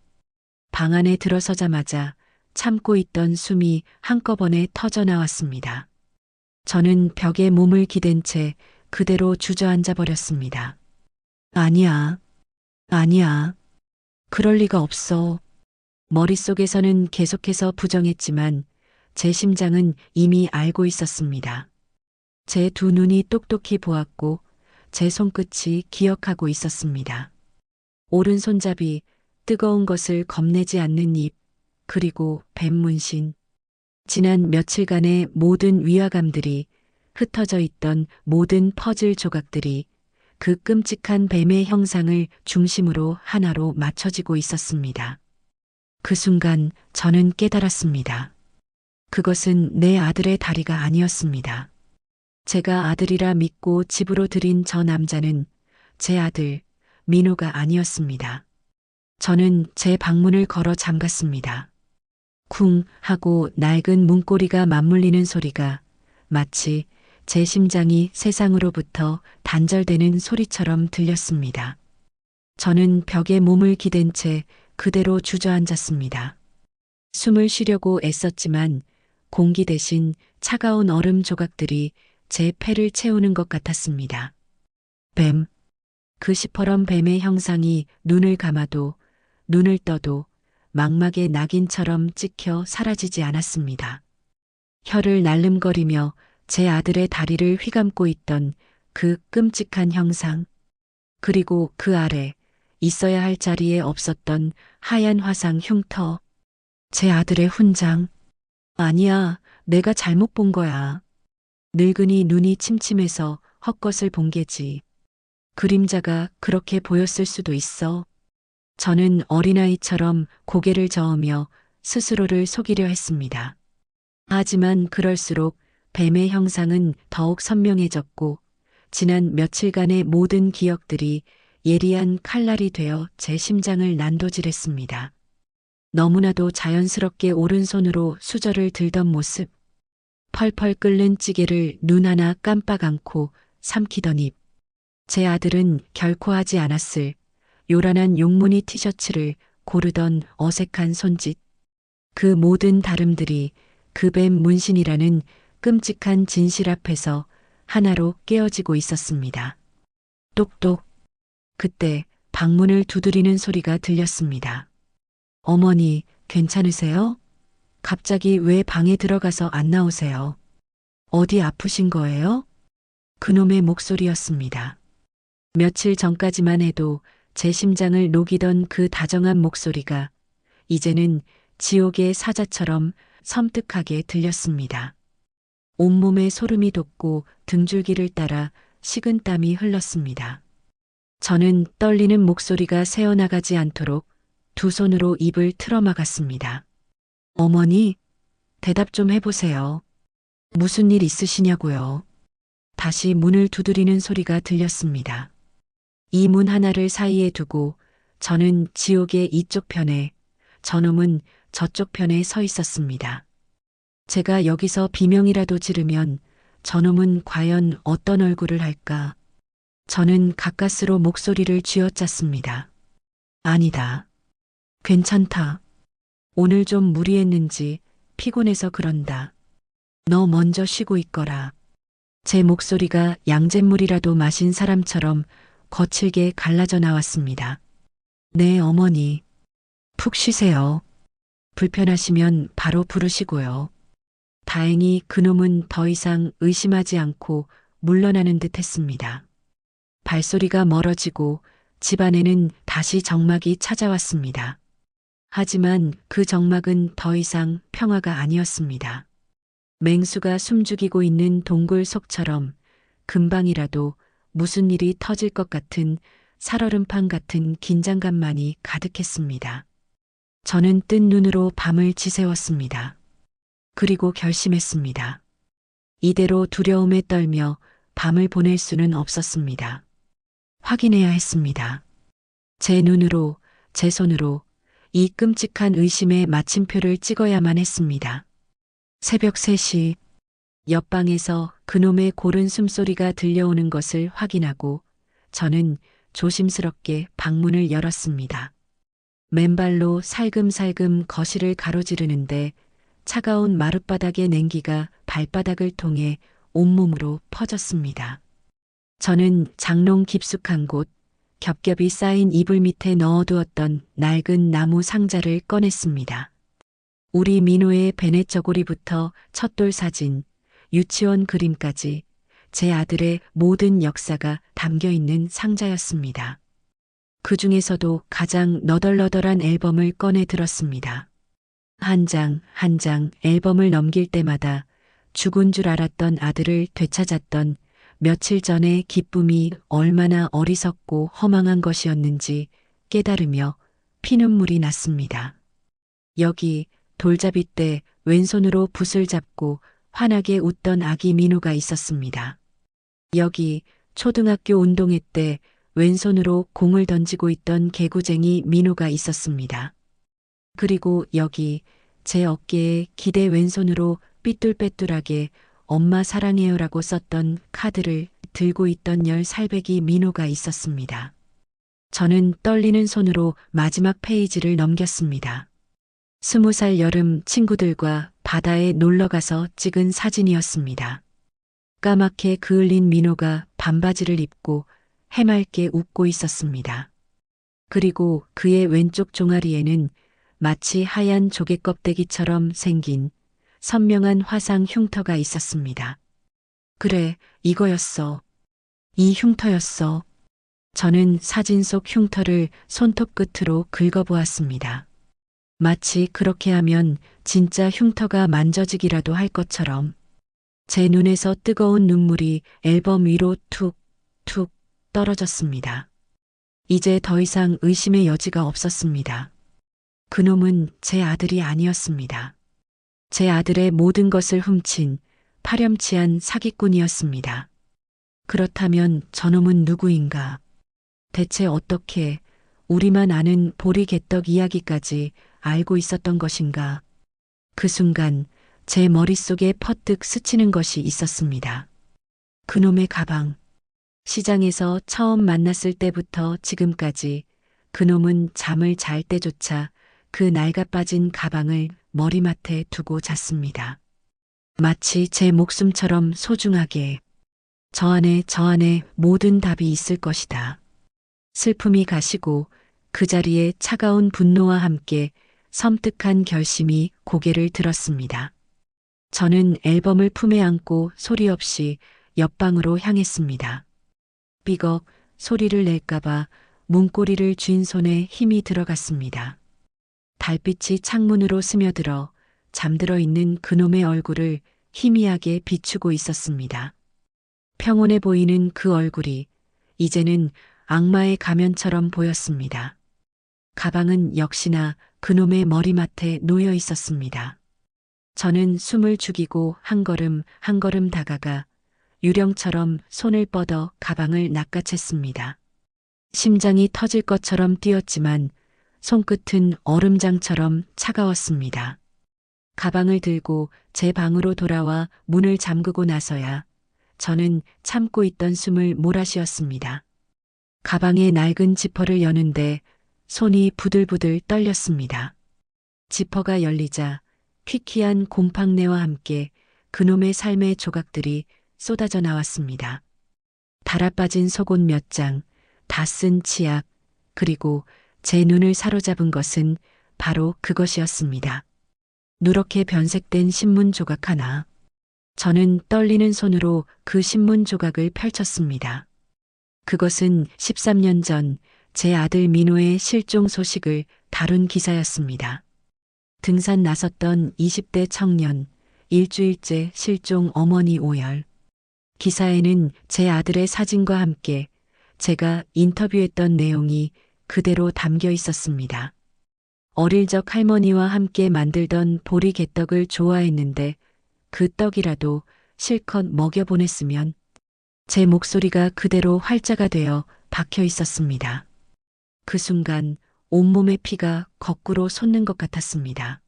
방 안에 들어서자마자 참고 있던 숨이 한꺼번에 터져 나왔습니다. 저는 벽에 몸을 기댄 채 그대로 주저앉아 버렸습니다. 아니야. 아니야. 그럴 리가 없어. 머릿속에서는 계속해서 부정했지만 제 심장은 이미 알고 있었습니다. 제 두 눈이 똑똑히 보았고 제 손끝이 기억하고 있었습니다. 오른손잡이, 뜨거운 것을 겁내지 않는 입, 그리고 뱀 문신. 지난 며칠간의 모든 위화감들이, 흩어져 있던 모든 퍼즐 조각들이 그 끔찍한 뱀의 형상을 중심으로 하나로 맞춰지고 있었습니다. 그 순간 저는 깨달았습니다. 그것은 내 아들의 다리가 아니었습니다. 제가 아들이라 믿고 집으로 들인 저 남자는 제 아들, 민호가 아니었습니다. 저는 제 방문을 걸어 잠갔습니다. 쿵 하고 낡은 문고리가 맞물리는 소리가 마치 제 심장이 세상으로부터 단절되는 소리처럼 들렸습니다. 저는 벽에 몸을 기댄 채 그대로 주저앉았습니다. 숨을 쉬려고 애썼지만 공기 대신 차가운 얼음 조각들이 제 폐를 채우는 것 같았습니다. 뱀. 그 시퍼런 뱀의 형상이 눈을 감아도 눈을 떠도 망막의 낙인처럼 찍혀 사라지지 않았습니다. 혀를 날름거리며 제 아들의 다리를 휘감고 있던 그 끔찍한 형상, 그리고 그 아래 있어야 할 자리에 없었던 하얀 화상 흉터, 제 아들의 훈장. 아니야, 내가 잘못 본 거야. 늙은이 눈이 침침해서 헛것을 본 게지. 그림자가 그렇게 보였을 수도 있어. 저는 어린아이처럼 고개를 저으며 스스로를 속이려 했습니다. 하지만 그럴수록 뱀의 형상은 더욱 선명해졌고 지난 며칠간의 모든 기억들이 예리한 칼날이 되어 제 심장을 난도질했습니다. 너무나도 자연스럽게 오른손으로 수저를 들던 모습, 펄펄 끓는 찌개를 눈 하나 깜빡 않고 삼키던 입, 제 아들은 결코 하지 않았을 요란한 용무늬 티셔츠를 고르던 어색한 손짓, 그 모든 다름들이 그 뱀 문신이라는 끔찍한 진실 앞에서 하나로 깨어지고 있었습니다. 똑똑. 그때 방문을 두드리는 소리가 들렸습니다. 어머니, 괜찮으세요? 갑자기 왜 방에 들어가서 안 나오세요? 어디 아프신 거예요? 그놈의 목소리였습니다. 며칠 전까지만 해도 제 심장을 녹이던 그 다정한 목소리가 이제는 지옥의 사자처럼 섬뜩하게 들렸습니다. 온몸에 소름이 돋고 등줄기를 따라 식은땀이 흘렀습니다. 저는 떨리는 목소리가 새어나가지 않도록 두 손으로 입을 틀어막았습니다. 어머니, 대답 좀 해보세요. 무슨 일 있으시냐고요? 다시 문을 두드리는 소리가 들렸습니다. 이 문 하나를 사이에 두고 저는 지옥의 이쪽 편에, 저놈은 저쪽 편에 서 있었습니다. 제가 여기서 비명이라도 지르면 저놈은 과연 어떤 얼굴을 할까? 저는 가까스로 목소리를 쥐어짰습니다. 아니다. 괜찮다. 오늘 좀 무리했는지 피곤해서 그런다. 너 먼저 쉬고 있거라. 제 목소리가 양잿물이라도 마신 사람처럼 거칠게 갈라져 나왔습니다. 네, 어머니. 푹 쉬세요. 불편하시면 바로 부르시고요. 다행히 그놈은 더 이상 의심하지 않고 물러나는 듯 했습니다. 발소리가 멀어지고 집안에는 다시 정막이 찾아왔습니다. 하지만 그 정막은 더 이상 평화가 아니었습니다. 맹수가 숨죽이고 있는 동굴 속처럼 금방이라도 무슨 일이 터질 것 같은 살얼음판 같은 긴장감만이 가득했습니다. 저는 뜬 눈으로 밤을 지새웠습니다. 그리고 결심했습니다. 이대로 두려움에 떨며 밤을 보낼 수는 없었습니다. 확인해야 했습니다. 제 눈으로, 제 손으로 이 끔찍한 의심의 마침표를 찍어야만 했습니다. 새벽 3시, 옆방에서 그놈의 고른 숨소리가 들려오는 것을 확인하고 저는 조심스럽게 방문을 열었습니다. 맨발로 살금살금 거실을 가로지르는데 차가운 마룻바닥의 냉기가 발바닥을 통해 온몸으로 퍼졌습니다. 저는 장롱 깊숙한 곳, 겹겹이 쌓인 이불 밑에 넣어두었던 낡은 나무 상자를 꺼냈습니다. 우리 민호의 베넷 저고리부터 첫 돌 사진, 유치원 그림까지 제 아들의 모든 역사가 담겨있는 상자였습니다. 그 중에서도 가장 너덜너덜한 앨범을 꺼내 들었습니다. 한 장 한 장 앨범을 넘길 때마다 죽은 줄 알았던 아들을 되찾았던 며칠 전의 기쁨이 얼마나 어리석고 허망한 것이었는지 깨달으며 피눈물이 났습니다. 여기 돌잡이 때 왼손으로 붓을 잡고 환하게 웃던 아기 민호가 있었습니다. 여기 초등학교 운동회 때 왼손으로 공을 던지고 있던 개구쟁이 민호가 있었습니다. 그리고 여기 제 어깨에 기대 왼손으로 삐뚤빼뚤하게 엄마 사랑해요라고 썼던 카드를 들고 있던 10살배기 민호가 있었습니다. 저는 떨리는 손으로 마지막 페이지를 넘겼습니다. 20살 여름 친구들과 바다에 놀러가서 찍은 사진이었습니다. 까맣게 그을린 민호가 반바지를 입고 해맑게 웃고 있었습니다. 그리고 그의 왼쪽 종아리에는 마치 하얀 조개 껍데기처럼 생긴 선명한 화상 흉터가 있었습니다. 그래, 이거였어. 이 흉터였어. 저는 사진 속 흉터를 손톱 끝으로 긁어보았습니다. 마치 그렇게 하면 진짜 흉터가 만져지기라도 할 것처럼 제 눈에서 뜨거운 눈물이 앨범 위로 툭툭 떨어졌습니다. 이제 더 이상 의심의 여지가 없었습니다. 그놈은 제 아들이 아니었습니다. 제 아들의 모든 것을 훔친 파렴치한 사기꾼이었습니다. 그렇다면 저놈은 누구인가? 대체 어떻게 우리만 아는 보리개떡 이야기까지 알고 있었던 것인가? 그 순간 제 머릿속에 퍼뜩 스치는 것이 있었습니다. 그놈의 가방. 시장에서 처음 만났을 때부터 지금까지 그놈은 잠을 잘 때조차 그 낡아빠진 가방을 머리맡에 두고 잤습니다. 마치 제 목숨처럼 소중하게. 저 안에 모든 답이 있을 것이다. 슬픔이 가시고 그 자리에 차가운 분노와 함께 섬뜩한 결심이 고개를 들었습니다. 저는 앨범을 품에 안고 소리 없이 옆방으로 향했습니다. 삐걱 소리를 낼까봐 문고리를 쥔 손에 힘이 들어갔습니다. 달빛이 창문으로 스며들어 잠들어 있는 그놈의 얼굴을 희미하게 비추고 있었습니다. 평온해 보이는 그 얼굴이 이제는 악마의 가면처럼 보였습니다. 가방은 역시나 그놈의 머리맡에 놓여 있었습니다. 저는 숨을 죽이고 한 걸음 한 걸음 다가가 유령처럼 손을 뻗어 가방을 낚아챘습니다. 심장이 터질 것처럼 뛰었지만 손끝은 얼음장처럼 차가웠습니다. 가방을 들고 제 방으로 돌아와 문을 잠그고 나서야 저는 참고 있던 숨을 몰아쉬었습니다. 가방의 낡은 지퍼를 여는데 손이 부들부들 떨렸습니다. 지퍼가 열리자 퀴퀴한 곰팡내와 함께 그놈의 삶의 조각들이 쏟아져 나왔습니다. 달아빠진 속옷 몇 장, 다 쓴 치약, 그리고 제 눈을 사로잡은 것은 바로 그것이었습니다. 누렇게 변색된 신문 조각 하나. 저는 떨리는 손으로 그 신문 조각을 펼쳤습니다. 그것은 13년 전 제 아들 민호의 실종 소식을 다룬 기사였습니다. 등산 나섰던 20대 청년, 일주일째 실종 어머니 오열. 기사에는 제 아들의 사진과 함께 제가 인터뷰했던 내용이 그대로 담겨 있었습니다. 어릴 적 할머니와 함께 만들던 보리개떡을 좋아했는데 그 떡이라도 실컷 먹여보냈으면. 제 목소리가 그대로 활자가 되어 박혀 있었습니다. 그 순간 온몸의 피가 거꾸로 솟는 것 같았습니다.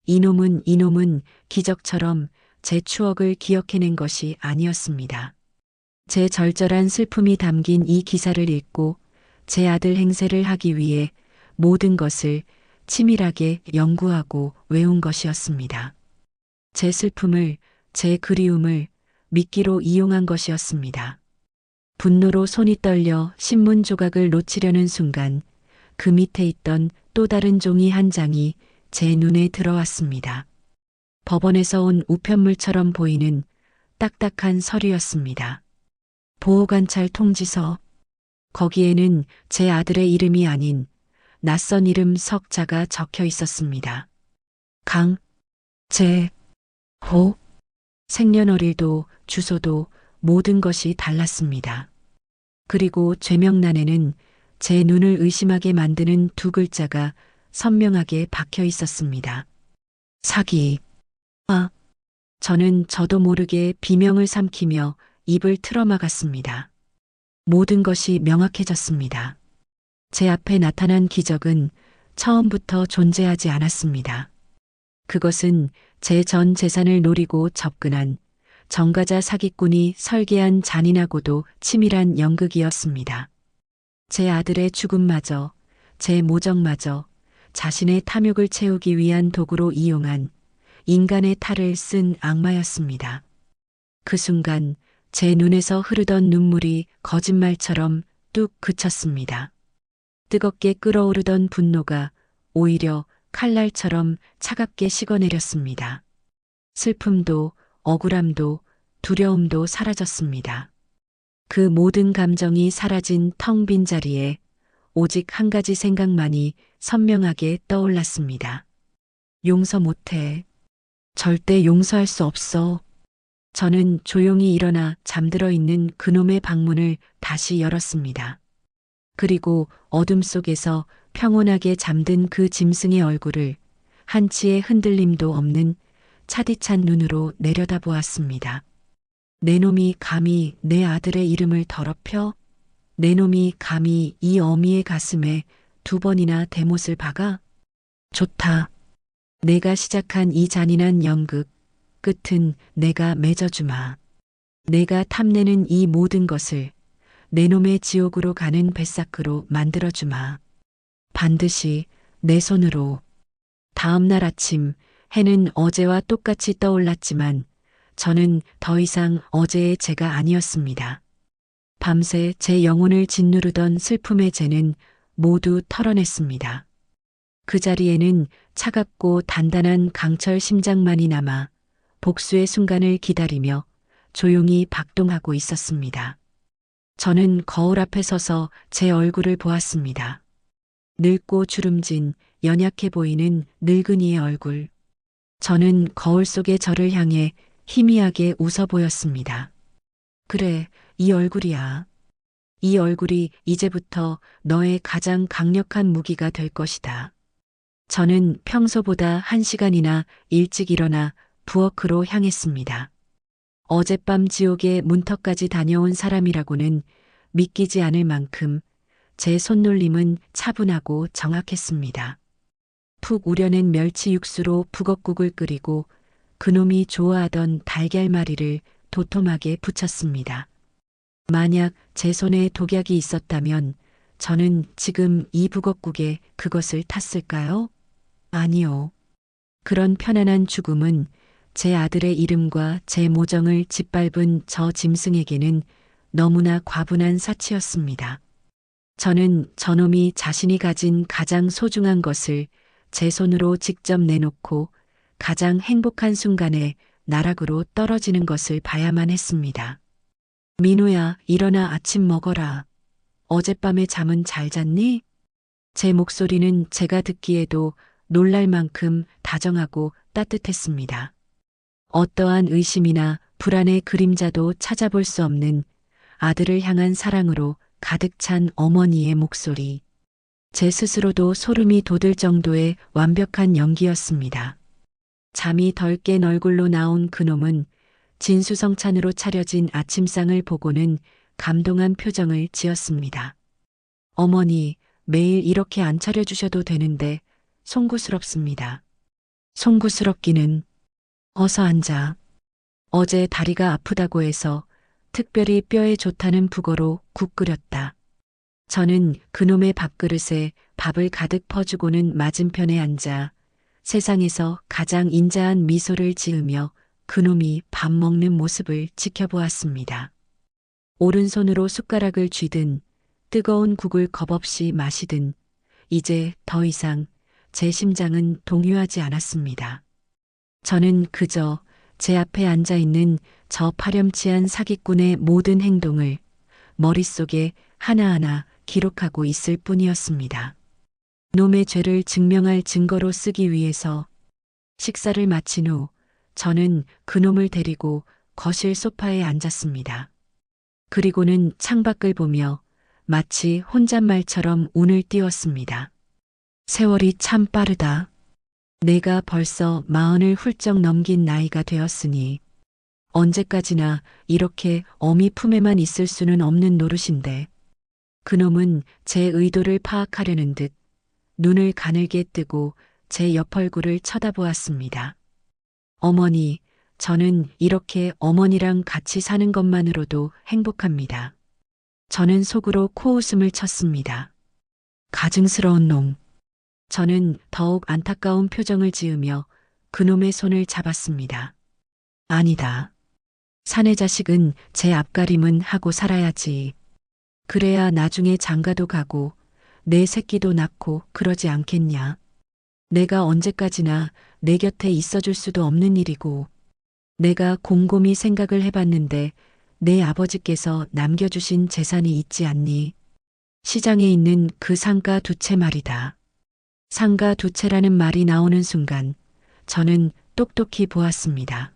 이놈은 기적처럼 제 추억을 기억해낸 것이 아니었습니다. 제 절절한 슬픔이 담긴 이 기사를 읽고 제 아들 행세를 하기 위해 모든 것을 치밀하게 연구하고 외운 것이었습니다. 제 슬픔을, 제 그리움을 미끼로 이용한 것이었습니다. 분노로 손이 떨려 신문 조각을 놓치려는 순간 그 밑에 있던 또 다른 종이 한 장이 제 눈에 들어왔습니다. 법원에서 온 우편물처럼 보이는 딱딱한 서류였습니다. 보호관찰 통지서. 거기에는 제 아들의 이름이 아닌 낯선 이름 석자가 적혀 있었습니다. 호. 생년월일도 주소도 모든 것이 달랐습니다. 그리고 죄명란에는 제 눈을 의심하게 만드는 두 글자가 선명하게 박혀 있었습니다. 사기. 저는 저도 모르게 비명을 삼키며 입을 틀어막았습니다. 모든 것이 명확해졌습니다. 제 앞에 나타난 기적은 처음부터 존재하지 않았습니다. 그것은 제 전 재산을 노리고 접근한 정가자 사기꾼이 설계한 잔인하고도 치밀한 연극이었습니다. 제 아들의 죽음마저, 제 모정마저 자신의 탐욕을 채우기 위한 도구로 이용한 인간의 탈을 쓴 악마였습니다. 그 순간 제 눈에서 흐르던 눈물이 거짓말처럼 뚝 그쳤습니다. 뜨겁게 끓어오르던 분노가 오히려 칼날처럼 차갑게 식어내렸습니다. 슬픔도 억울함도 두려움도 사라졌습니다. 그 모든 감정이 사라진 텅 빈 자리에 오직 한 가지 생각만이 선명하게 떠올랐습니다. 용서 못해. 절대 용서할 수 없어. 저는 조용히 일어나 잠들어 있는 그놈의 방문을 다시 열었습니다. 그리고 어둠 속에서 평온하게 잠든 그 짐승의 얼굴을 한치의 흔들림도 없는 차디찬 눈으로 내려다보았습니다. 내 놈이 감히 내 아들의 이름을 더럽혀? 내 놈이 감히 이 어미의 가슴에 2번이나 대못을 박아? 좋다. 내가 시작한 이 잔인한 연극, 끝은 내가 맺어주마. 내가 탐내는 이 모든 것을 내 놈의 지옥으로 가는 뱃사크로 만들어주마. 반드시 내 손으로. 다음 날 아침 해는 어제와 똑같이 떠올랐지만 저는 더 이상 어제의 제가 아니었습니다. 밤새 제 영혼을 짓누르던 슬픔의 죄는 모두 털어냈습니다. 그 자리에는 차갑고 단단한 강철 심장만이 남아 복수의 순간을 기다리며 조용히 박동하고 있었습니다. 저는 거울 앞에 서서 제 얼굴을 보았습니다. 늙고 주름진 연약해 보이는 늙은이의 얼굴. 저는 거울 속의 저를 향해 희미하게 웃어 보였습니다. 그래, 이 얼굴이야. 이 얼굴이 이제부터 너의 가장 강력한 무기가 될 것이다. 저는 평소보다 1시간이나 일찍 일어나 부엌으로 향했습니다. 어젯밤 지옥의 문턱까지 다녀온 사람이라고는 믿기지 않을 만큼 제 손놀림은 차분하고 정확했습니다. 푹 우려낸 멸치 육수로 북엇국을 끓이고 그놈이 좋아하던 달걀말이를 도톰하게 부쳤습니다. 만약 제 손에 독약이 있었다면 저는 지금 이 북엇국에 그것을 탔을까요? 아니요. 그런 편안한 죽음은 제 아들의 이름과 제 모정을 짓밟은 저 짐승에게는 너무나 과분한 사치였습니다. 저는 저놈이 자신이 가진 가장 소중한 것을 제 손으로 직접 내놓고 가장 행복한 순간에 나락으로 떨어지는 것을 봐야만 했습니다. 민호야, 일어나 아침 먹어라. 어젯밤에 잠은 잘 잤니? 제 목소리는 제가 듣기에도 놀랄 만큼 다정하고 따뜻했습니다. 어떠한 의심이나 불안의 그림자도 찾아볼 수 없는 아들을 향한 사랑으로 가득 찬 어머니의 목소리. 제 스스로도 소름이 돋을 정도의 완벽한 연기였습니다. 잠이 덜 깬 얼굴로 나온 그놈은 진수성찬으로 차려진 아침상을 보고는 감동한 표정을 지었습니다. 어머니, 매일 이렇게 안 차려주셔도 되는데 송구스럽습니다. 송구스럽기는. 어서 앉아. 어제 다리가 아프다고 해서 특별히 뼈에 좋다는 북어로 국 끓였다. 저는 그놈의 밥그릇에 밥을 가득 퍼주고는 맞은편에 앉아 세상에서 가장 인자한 미소를 지으며 그놈이 밥 먹는 모습을 지켜보았습니다. 오른손으로 숟가락을 쥐든 뜨거운 국을 겁없이 마시든 이제 더 이상 제 심장은 동요하지 않았습니다. 저는 그저 제 앞에 앉아 있는 저 파렴치한 사기꾼의 모든 행동을 머릿속에 하나하나 기록하고 있을 뿐이었습니다. 놈의 죄를 증명할 증거로 쓰기 위해서 식사를 마친 후 저는 그놈을 데리고 거실 소파에 앉았습니다. 그리고는 창밖을 보며 마치 혼잣말처럼 운을 띄웠습니다. 세월이 참 빠르다. 내가 벌써 40을 훌쩍 넘긴 나이가 되었으니 언제까지나 이렇게 어미 품에만 있을 수는 없는 노릇인데 그놈은 제 의도를 파악하려는 듯 눈을 가늘게 뜨고 제 옆 얼굴을 쳐다보았습니다. 어머니, 저는 이렇게 어머니랑 같이 사는 것만으로도 행복합니다. 저는 속으로 코웃음을 쳤습니다. 가증스러운 놈. 저는 더욱 안타까운 표정을 지으며 그놈의 손을 잡았습니다. 아니다. 사내 자식은 제 앞가림은 하고 살아야지. 그래야 나중에 장가도 가고 내 새끼도 낳고 그러지 않겠냐. 내가 언제까지나 내 곁에 있어줄 수도 없는 일이고 내가 곰곰이 생각을 해봤는데 내 아버지께서 남겨주신 재산이 있지 않니? 시장에 있는 그 상가 2채 말이다. 상가 2채라는 말이 나오는 순간 저는 똑똑히 보았습니다.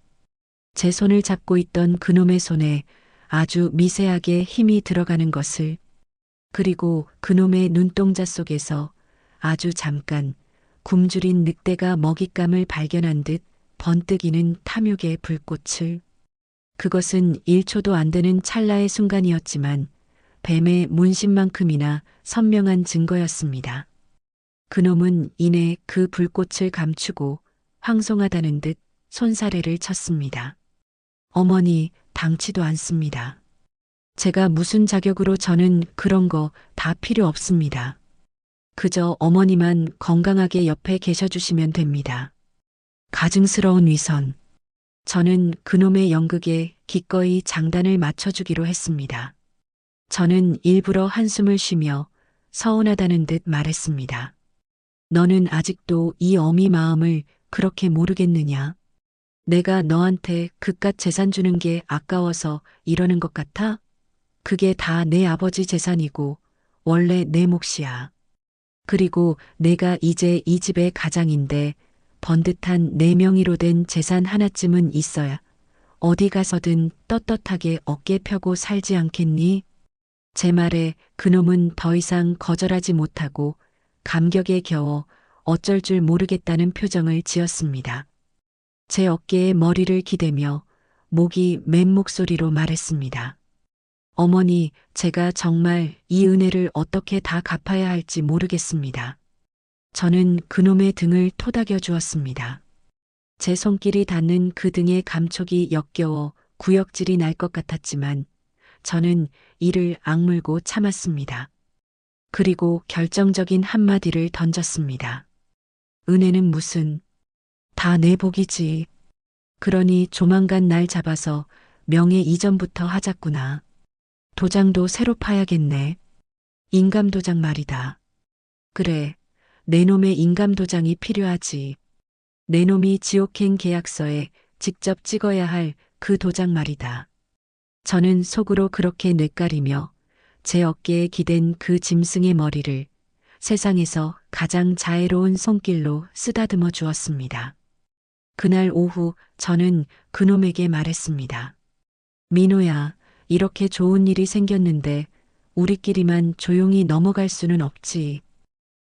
제 손을 잡고 있던 그놈의 손에 아주 미세하게 힘이 들어가는 것을, 그리고 그놈의 눈동자 속에서 아주 잠깐 굶주린 늑대가 먹잇감을 발견한 듯 번뜩이는 탐욕의 불꽃을. 그것은 1초도 안 되는 찰나의 순간이었지만 뱀의 문신만큼이나 선명한 증거였습니다. 그놈은 이내 그 불꽃을 감추고 황송하다는 듯 손사래를 쳤습니다. 어머니, 당치도 않습니다. 제가 무슨 자격으로 저는 그런 거 다 필요 없습니다. 그저 어머니만 건강하게 옆에 계셔주시면 됩니다. 가증스러운 위선. 저는 그놈의 연극에 기꺼이 장단을 맞춰주기로 했습니다. 저는 일부러 한숨을 쉬며 서운하다는 듯 말했습니다. 너는 아직도 이 어미 마음을 그렇게 모르겠느냐? 내가 너한테 그깟 재산 주는 게 아까워서 이러는 것 같아? 그게 다 내 아버지 재산이고 원래 내 몫이야. 그리고 내가 이제 이 집의 가장인데 번듯한 내 명의로 된 재산 하나쯤은 있어야 어디 가서든 떳떳하게 어깨 펴고 살지 않겠니? 제 말에 그놈은 더 이상 거절하지 못하고 감격에 겨워 어쩔 줄 모르겠다는 표정을 지었습니다. 제 어깨에 머리를 기대며 목이 맨 목소리로 말했습니다. 어머니, 제가 정말 이 은혜를 어떻게 다 갚아야 할지 모르겠습니다. 저는 그놈의 등을 토닥여 주었습니다. 제 손길이 닿는 그 등의 감촉이 역겨워 구역질이 날 것 같았지만 저는 이를 악물고 참았습니다. 그리고 결정적인 한마디를 던졌습니다. 은혜는 무슨, 다 내 복이지. 그러니 조만간 날 잡아서 명예 이전부터 하자꾸나. 도장도 새로 파야겠네. 인감도장 말이다. 그래, 내 놈의 인감도장이 필요하지. 내 놈이 지옥행 계약서에 직접 찍어야 할 그 도장 말이다. 저는 속으로 그렇게 뇌까리며 제 어깨에 기댄 그 짐승의 머리를 세상에서 가장 자애로운 손길로 쓰다듬어 주었습니다. 그날 오후 저는 그놈에게 말했습니다. 민호야, 이렇게 좋은 일이 생겼는데 우리끼리만 조용히 넘어갈 수는 없지.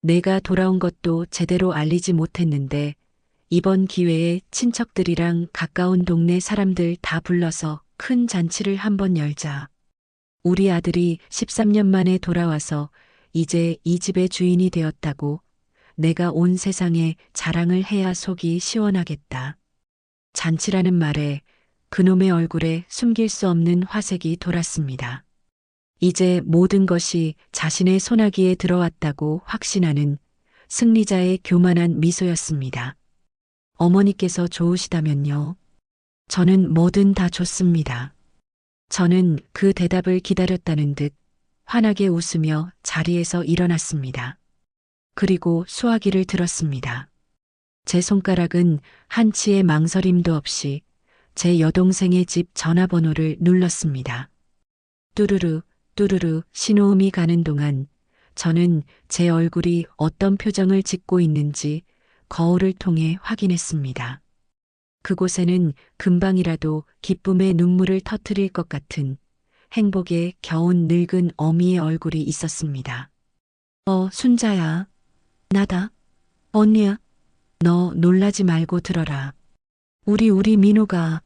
내가 돌아온 것도 제대로 알리지 못했는데 이번 기회에 친척들이랑 가까운 동네 사람들 다 불러서 큰 잔치를 한번 열자. 우리 아들이 13년 만에 돌아와서 이제 이 집의 주인이 되었다고 내가 온 세상에 자랑을 해야 속이 시원하겠다. 잔치라는 말에 그놈의 얼굴에 숨길 수 없는 화색이 돌았습니다. 이제 모든 것이 자신의 손아귀에 들어왔다고 확신하는 승리자의 교만한 미소였습니다. 어머니께서 좋으시다면요. 저는 뭐든 다 좋습니다. 저는 그 대답을 기다렸다는 듯 환하게 웃으며 자리에서 일어났습니다. 그리고 수화기를 들었습니다. 제 손가락은 한치의 망설임도 없이 제 여동생의 집 전화번호를 눌렀습니다. 뚜루루, 뚜루루 신호음이 가는 동안 저는 제 얼굴이 어떤 표정을 짓고 있는지 거울을 통해 확인했습니다. 그곳에는 금방이라도 기쁨의 눈물을 터뜨릴 것 같은 행복에 겨운 늙은 어미의 얼굴이 있었습니다. 순자야. 나다. 언니야. 너 놀라지 말고 들어라. 우리 민호가.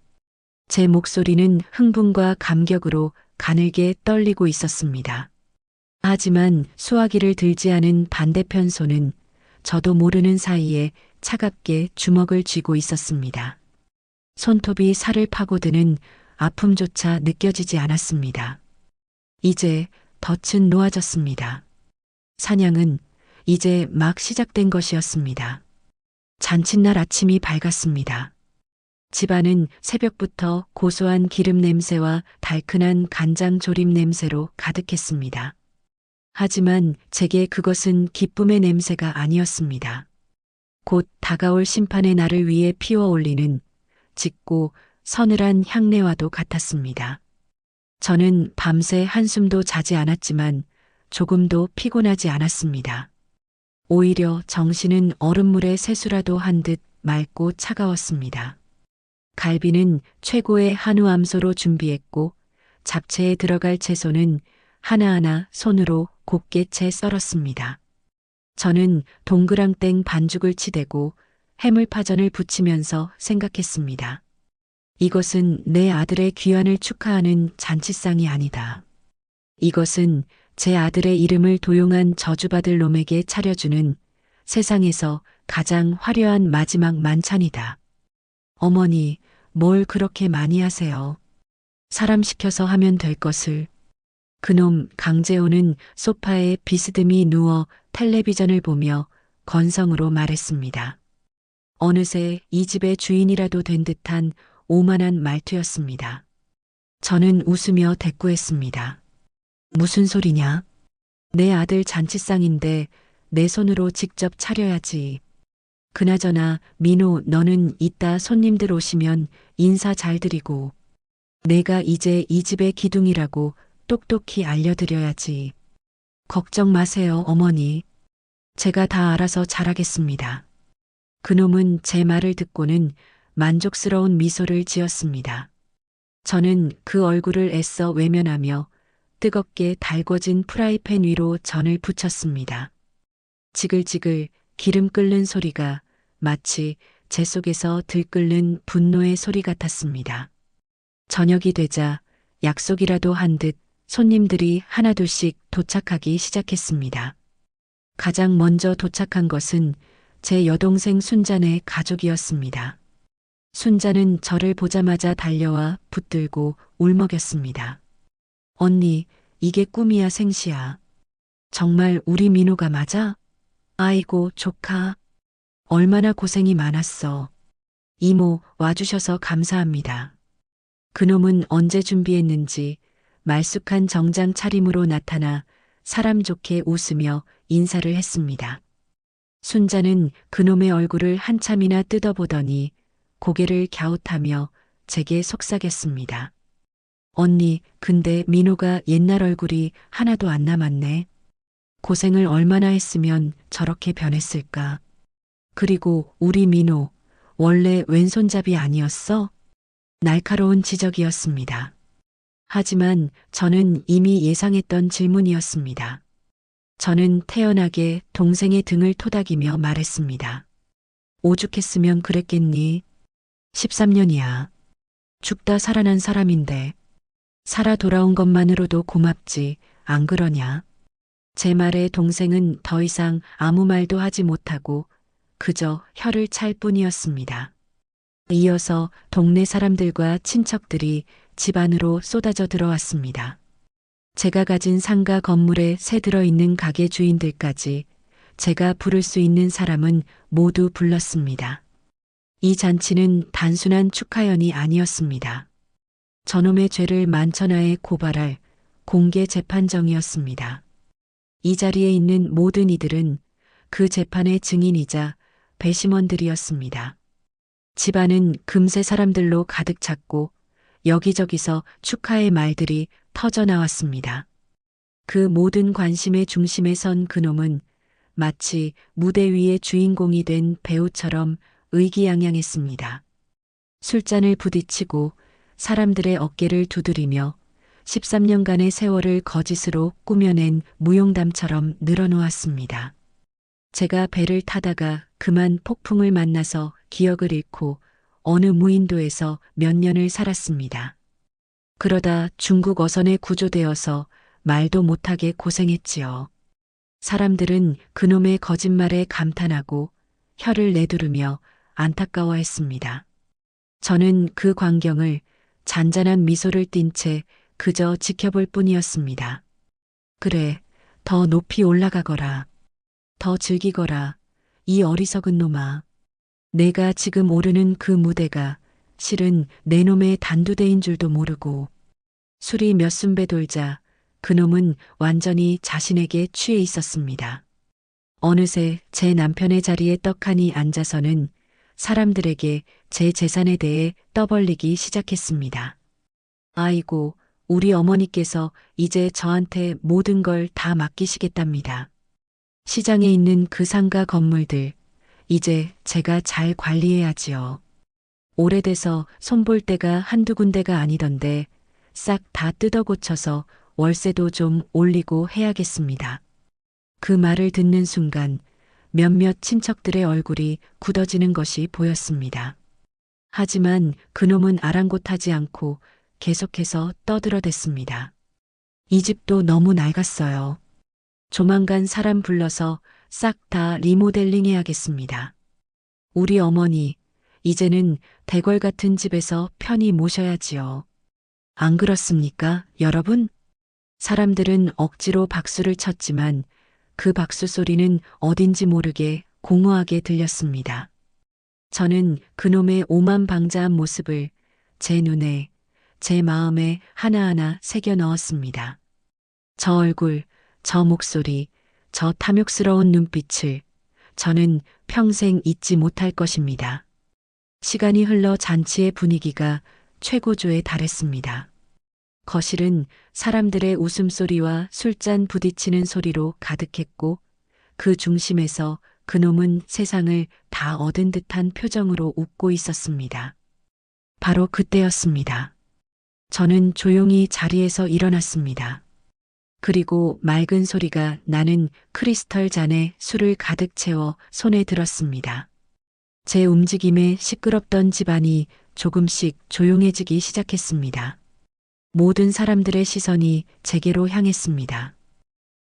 제 목소리는 흥분과 감격으로 가늘게 떨리고 있었습니다. 하지만 수화기를 들지 않은 반대편 손은 저도 모르는 사이에 차갑게 주먹을 쥐고 있었습니다. 손톱이 살을 파고드는 아픔조차 느껴지지 않았습니다. 이제 덫은 놓아졌습니다. 사냥은 이제 막 시작된 것이었습니다. 잔칫날 아침이 밝았습니다. 집안은 새벽부터 고소한 기름 냄새와 달큰한 간장 조림 냄새로 가득했습니다. 하지만 제게 그것은 기쁨의 냄새가 아니었습니다. 곧 다가올 심판의 날을 위해 피워 올리는 짙고 서늘한 향내와도 같았습니다. 저는 밤새 한숨도 자지 않았지만 조금도 피곤하지 않았습니다. 오히려 정신은 얼음물에 세수라도 한 듯 맑고 차가웠습니다. 갈비는 최고의 한우 암소로 준비했고 잡채에 들어갈 채소는 하나하나 손으로 곱게 채 썰었습니다. 저는 동그랑땡 반죽을 치대고 해물파전을 부치면서 생각했습니다. 이것은 내 아들의 귀환을 축하하는 잔치상이 아니다. 이것은 제 아들의 이름을 도용한 저주받을 놈에게 차려주는 세상에서 가장 화려한 마지막 만찬이다. 어머니, 뭘 그렇게 많이 하세요? 사람 시켜서 하면 될 것을. 그놈 강재호는 소파에 비스듬히 누워 텔레비전을 보며 건성으로 말했습니다. 어느새 이 집의 주인이라도 된 듯한 오만한 말투였습니다. 저는 웃으며 대꾸했습니다. 무슨 소리냐? 내 아들 잔치상인데 내 손으로 직접 차려야지. 그나저나 민호, 너는 이따 손님들 오시면 인사 잘 드리고 내가 이제 이 집의 기둥이라고 똑똑히 알려드려야지. 걱정 마세요, 어머니. 제가 다 알아서 잘하겠습니다. 그놈은 제 말을 듣고는 만족스러운 미소를 지었습니다. 저는 그 얼굴을 애써 외면하며 뜨겁게 달궈진 프라이팬 위로 전을 부쳤습니다. 지글지글 기름 끓는 소리가 마치 제 속에서 들끓는 분노의 소리 같았습니다. 저녁이 되자 약속이라도 한 듯 손님들이 하나둘씩 도착하기 시작했습니다. 가장 먼저 도착한 것은 제 여동생 순잔의 가족이었습니다. 순잔은 저를 보자마자 달려와 붙들고 울먹였습니다. 언니, 이게 꿈이야 생시야. 정말 우리 민호가 맞아? 아이고, 조카. 얼마나 고생이 많았어. 이모, 와주셔서 감사합니다. 그놈은 언제 준비했는지 말쑥한 정장 차림으로 나타나 사람 좋게 웃으며 인사를 했습니다. 순자는 그놈의 얼굴을 한참이나 뜯어보더니 고개를 갸웃하며 제게 속삭였습니다. 언니, 근데 민호가 옛날 얼굴이 하나도 안 남았네. 고생을 얼마나 했으면 저렇게 변했을까. 그리고 우리 민호, 원래 왼손잡이 아니었어? 날카로운 지적이었습니다. 하지만 저는 이미 예상했던 질문이었습니다. 저는 태연하게 동생의 등을 토닥이며 말했습니다. 오죽했으면 그랬겠니? 13년이야. 죽다 살아난 사람인데 살아 돌아온 것만으로도 고맙지, 안 그러냐? 제 말에 동생은 더 이상 아무 말도 하지 못하고 그저 혀를 찰 뿐이었습니다. 이어서 동네 사람들과 친척들이 집 안으로 쏟아져 들어왔습니다. 제가 가진 상가 건물에 새 들어있는 가게 주인들까지 제가 부를 수 있는 사람은 모두 불렀습니다. 이 잔치는 단순한 축하연이 아니었습니다. 저놈의 죄를 만천하에 고발할 공개 재판정이었습니다. 이 자리에 있는 모든 이들은 그 재판의 증인이자 배심원들이었습니다. 집안은 금세 사람들로 가득 찼고 여기저기서 축하의 말들이 터져 나왔습니다. 그 모든 관심의 중심에 선 그놈은 마치 무대 위의 주인공이 된 배우처럼 의기양양했습니다. 술잔을 부딪히고 사람들의 어깨를 두드리며 13년간의 세월을 거짓으로 꾸며낸 무용담처럼 늘어놓았습니다. 제가 배를 타다가 그만 폭풍을 만나서 기억을 잃고 어느 무인도에서 몇 년을 살았습니다. 그러다 중국 어선에 구조되어서 말도 못하게 고생했지요. 사람들은 그놈의 거짓말에 감탄하고 혀를 내두르며 안타까워했습니다. 저는 그 광경을 잔잔한 미소를 띤 채 그저 지켜볼 뿐이었습니다. 그래, 더 높이 올라가거라. 더 즐기거라. 이 어리석은 놈아. 내가 지금 오르는 그 무대가 실은 내 놈의 단두대인 줄도 모르고. 술이 몇 순배 돌자 그놈은 완전히 자신에게 취해 있었습니다. 어느새 제 남편의 자리에 떡하니 앉아서는 사람들에게 제 재산에 대해 떠벌리기 시작했습니다. 아이고, 우리 어머니께서 이제 저한테 모든 걸 다 맡기시겠답니다. 시장에 있는 그 상가 건물들, 이제 제가 잘 관리해야지요. 오래돼서 손볼 데가 한두 군데가 아니던데 싹 다 뜯어 고쳐서 월세도 좀 올리고 해야겠습니다. 그 말을 듣는 순간 몇몇 친척들의 얼굴이 굳어지는 것이 보였습니다. 하지만 그놈은 아랑곳하지 않고 계속해서 떠들어댔습니다. 이 집도 너무 낡았어요. 조만간 사람 불러서 싹 다 리모델링 해야겠습니다. 우리 어머니, 이제는 대궐 같은 집에서 편히 모셔야지요. 안 그렇습니까, 여러분? 사람들은 억지로 박수를 쳤지만 그 박수 소리는 어딘지 모르게 공허하게 들렸습니다. 저는 그놈의 오만방자한 모습을 제 눈에, 제 마음에 하나하나 새겨 넣었습니다. 저 얼굴, 저 목소리, 저 탐욕스러운 눈빛을 저는 평생 잊지 못할 것입니다. 시간이 흘러 잔치의 분위기가 최고조에 달했습니다. 거실은 사람들의 웃음소리와 술잔 부딪히는 소리로 가득했고 그 중심에서 그놈은 세상을 다 얻은 듯한 표정으로 웃고 있었습니다. 바로 그때였습니다. 저는 조용히 자리에서 일어났습니다. 그리고 맑은 소리가 나는 크리스털 잔에 술을 가득 채워 손에 들었습니다. 제 움직임에 시끄럽던 집안이 조금씩 조용해지기 시작했습니다. 모든 사람들의 시선이 제게로 향했습니다.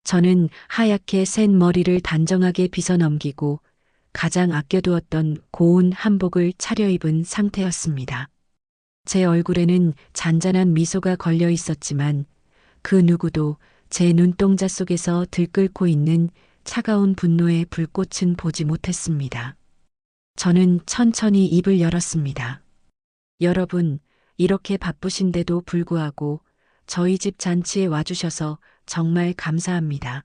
저는 하얗게 센 머리를 단정하게 빗어 넘기고 가장 아껴두었던 고운 한복을 차려입은 상태였습니다. 제 얼굴에는 잔잔한 미소가 걸려 있었지만 그 누구도 제 눈동자 속에서 들끓고 있는 차가운 분노의 불꽃은 보지 못했습니다. 저는 천천히 입을 열었습니다. 여러분, 이렇게 바쁘신데도 불구하고 저희 집 잔치에 와주셔서 정말 감사합니다.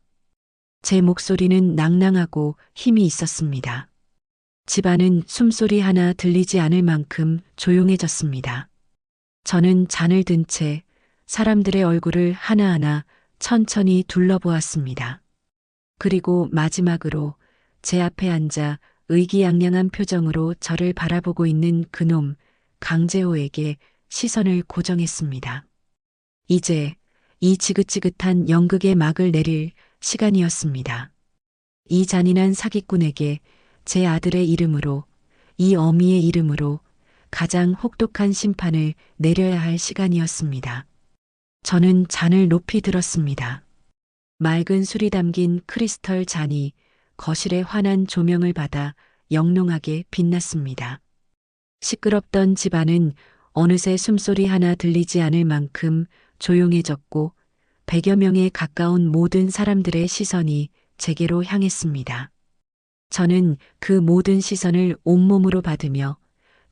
제 목소리는 낭낭하고 힘이 있었습니다. 집안은 숨소리 하나 들리지 않을 만큼 조용해졌습니다. 저는 잔을 든 채 사람들의 얼굴을 하나하나 천천히 둘러보았습니다. 그리고 마지막으로 제 앞에 앉아 의기양양한 표정으로 저를 바라보고 있는 그놈 강재호에게 시선을 고정했습니다. 이제 이 지긋지긋한 연극의 막을 내릴 시간이었습니다. 이 잔인한 사기꾼에게 제 아들의 이름으로, 이 어미의 이름으로 가장 혹독한 심판을 내려야 할 시간이었습니다. 저는 잔을 높이 들었습니다. 맑은 술이 담긴 크리스털 잔이 거실의 환한 조명을 받아 영롱하게 빛났습니다. 시끄럽던 집안은 어느새 숨소리 하나 들리지 않을 만큼 조용해졌고 100여 명에 가까운 모든 사람들의 시선이 제게로 향했습니다. 저는 그 모든 시선을 온몸으로 받으며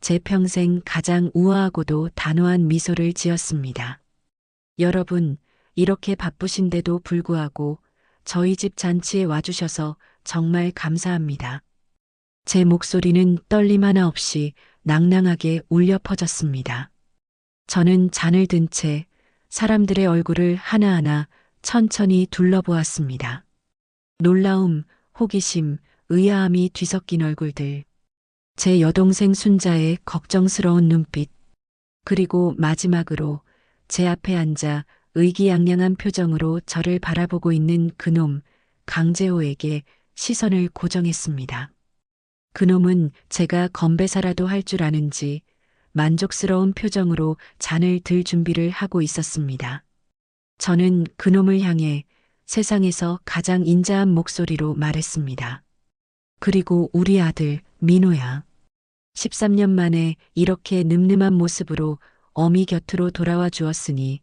제 평생 가장 우아하고도 단호한 미소를 지었습니다. 여러분, 이렇게 바쁘신데도 불구하고 저희 집 잔치에 와주셔서 정말 감사합니다. 제 목소리는 떨림 하나 없이 낭낭하게 울려 퍼졌습니다. 저는 잔을 든 채 사람들의 얼굴을 하나하나 천천히 둘러보았습니다. 놀라움, 호기심, 의아함이 뒤섞인 얼굴들. 제 여동생 순자의 걱정스러운 눈빛. 그리고 마지막으로 제 앞에 앉아 의기양양한 표정으로 저를 바라보고 있는 그놈 강재호에게 시선을 고정했습니다. 그놈은 제가 건배사라도 할 줄 아는지 만족스러운 표정으로 잔을 들 준비를 하고 있었습니다. 저는 그놈을 향해 세상에서 가장 인자한 목소리로 말했습니다. 그리고 우리 아들 민호야. 13년 만에 이렇게 늠름한 모습으로 어미 곁으로 돌아와 주었으니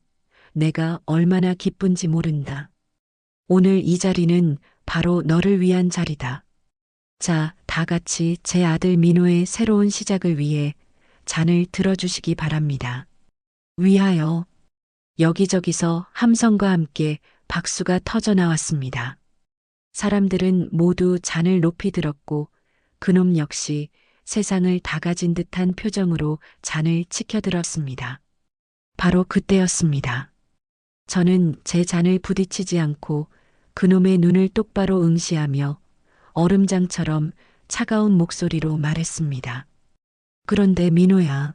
내가 얼마나 기쁜지 모른다. 오늘 이 자리는 바로 너를 위한 자리다. 자, 다 같이 제 아들 민호의 새로운 시작을 위해 잔을 들어주시기 바랍니다. 위하여. 여기저기서 함성과 함께 박수가 터져 나왔습니다. 사람들은 모두 잔을 높이 들었고 그놈 역시 세상을 다 가진 듯한 표정으로 잔을 치켜들었습니다. 바로 그때였습니다. 저는 제 잔을 부딪히지 않고 그놈의 눈을 똑바로 응시하며 얼음장처럼 차가운 목소리로 말했습니다. 그런데 민호야.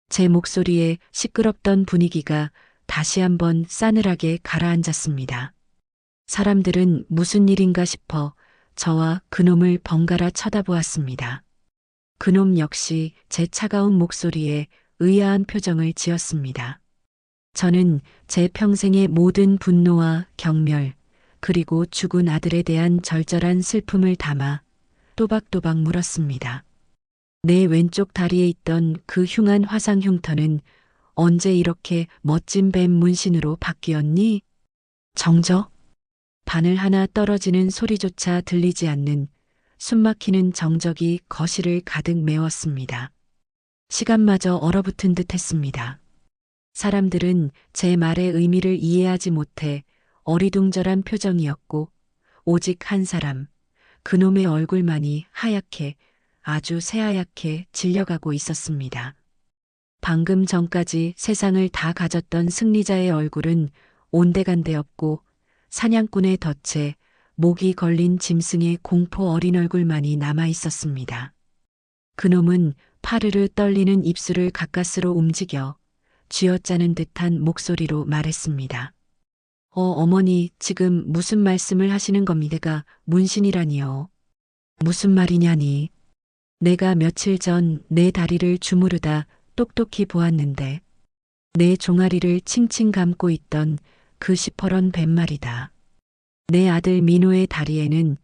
제 목소리에 시끄럽던 분위기가 다시 한번 싸늘하게 가라앉았습니다. 사람들은 무슨 일인가 싶어 저와 그놈을 번갈아 쳐다보았습니다. 그놈 역시 제 차가운 목소리에 의아한 표정을 지었습니다. 저는 제 평생의 모든 분노와 경멸, 그리고 죽은 아들에 대한 절절한 슬픔을 담아 또박또박 물었습니다. 내 왼쪽 다리에 있던 그 흉한 화상 흉터는 언제 이렇게 멋진 뱀 문신으로 바뀌었니? 정적? 바늘 하나 떨어지는 소리조차 들리지 않는 숨막히는 정적이 거실을 가득 메웠습니다. 시간마저 얼어붙은 듯 했습니다. 사람들은 제 말의 의미를 이해하지 못해 어리둥절한 표정이었고 오직 한 사람, 그놈의 얼굴만이 하얗게 아주 새하얗게 질려가고 있었습니다. 방금 전까지 세상을 다 가졌던 승리자의 얼굴은 온데간데 없고 사냥꾼의 덫에 목이 걸린 짐승의 공포 어린 얼굴만이 남아 있었습니다. 그놈은 파르르 떨리는 입술을 가까스로 움직여 쥐어짜는 듯한 목소리로 말했습니다. 어머니, 지금 무슨 말씀을 하시는 겁니까? 문신이라니요. 무슨 말이냐니. 내가 며칠 전 내 다리를 주무르다 똑똑히 보았는데 내 종아리를 칭칭 감고 있던 그 시퍼런 뱀 말이다. 내 아들 민호의 다리에는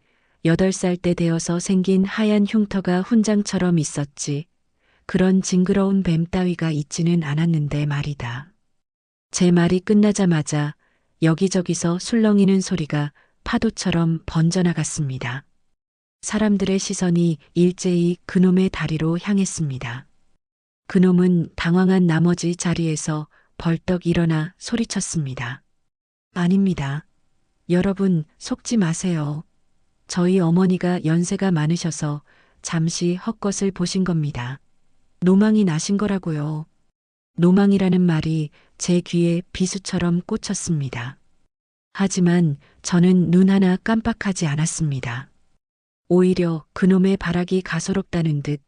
8살 때 되어서 생긴 하얀 흉터가 훈장처럼 있었지. 그런 징그러운 뱀 따위가 있지는 않았는데 말이다. 제 말이 끝나자마자 여기저기서 술렁이는 소리가 파도처럼 번져나갔습니다. 사람들의 시선이 일제히 그놈의 다리로 향했습니다. 그놈은 당황한 나머지 자리에서 벌떡 일어나 소리쳤습니다. 아닙니다. 여러분, 속지 마세요. 저희 어머니가 연세가 많으셔서 잠시 헛것을 보신 겁니다. 노망이 나신 거라고요. 노망이라는 말이 제 귀에 비수처럼 꽂혔습니다. 하지만 저는 눈 하나 깜빡하지 않았습니다. 오히려 그놈의 발악이 가소롭다는 듯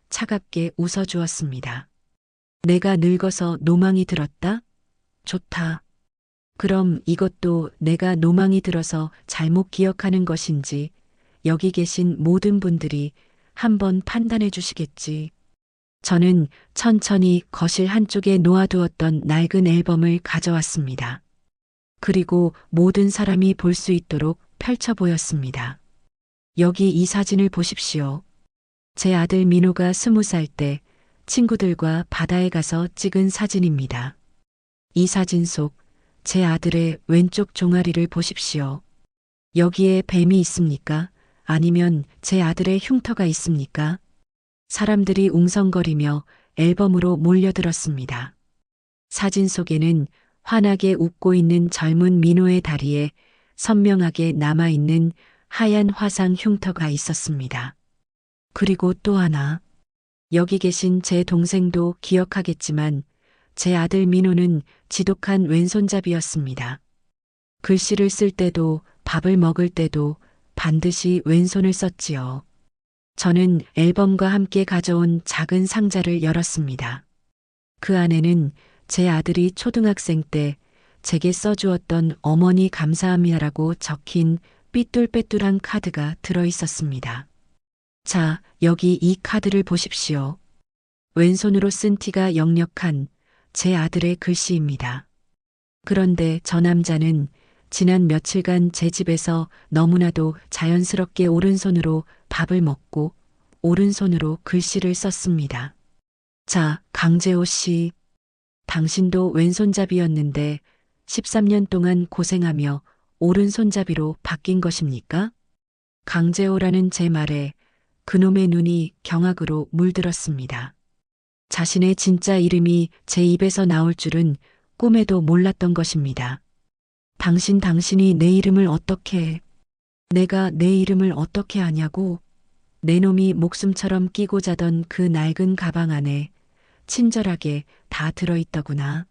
차갑게 웃어주었습니다. 내가 늙어서 노망이 들었다? 좋다. 그럼 이것도 내가 노망이 들어서 잘못 기억하는 것인지 여기 계신 모든 분들이 한번 판단해 주시겠지. 저는 천천히 거실 한쪽에 놓아두었던 낡은 앨범을 가져왔습니다. 그리고 모든 사람이 볼 수 있도록 펼쳐 보였습니다. 여기 이 사진을 보십시오. 제 아들 민호가 20살 때 친구들과 바다에 가서 찍은 사진입니다. 이 사진 속 제 아들의 왼쪽 종아리를 보십시오. 여기에 뱀이 있습니까? 아니면 제 아들의 흉터가 있습니까? 사람들이 웅성거리며 앨범으로 몰려들었습니다. 사진 속에는 환하게 웃고 있는 젊은 민호의 다리에 선명하게 남아있는 하얀 화상 흉터가 있었습니다. 그리고 또 하나, 여기 계신 제 동생도 기억하겠지만 제 아들 민호는 지독한 왼손잡이였습니다. 글씨를 쓸 때도 밥을 먹을 때도 반드시 왼손을 썼지요. 저는 앨범과 함께 가져온 작은 상자를 열었습니다. 그 안에는 제 아들이 초등학생 때 제게 써주었던 어머니 감사합니다라고 적힌 삐뚤빼뚤한 카드가 들어 있었습니다. 자, 여기 이 카드를 보십시오. 왼손으로 쓴 티가 역력한 제 아들의 글씨입니다. 그런데 저 남자는 지난 며칠간 제 집에서 너무나도 자연스럽게 오른손으로 밥을 먹고 오른손으로 글씨를 썼습니다. 자, 강재호 씨. 당신도 왼손잡이였는데 13년 동안 고생하며 오른손잡이로 바뀐 것입니까? 강재호라는 제 말에 그놈의 눈이 경악으로 물들었습니다. 자신의 진짜 이름이 제 입에서 나올 줄은 꿈에도 몰랐던 것입니다. 당신이 내 이름을 어떻게 해? 내가 내 이름을 어떻게 아냐고? 내 놈이 목숨처럼 끼고 자던 그 낡은 가방 안에 친절하게 다 들어있더구나.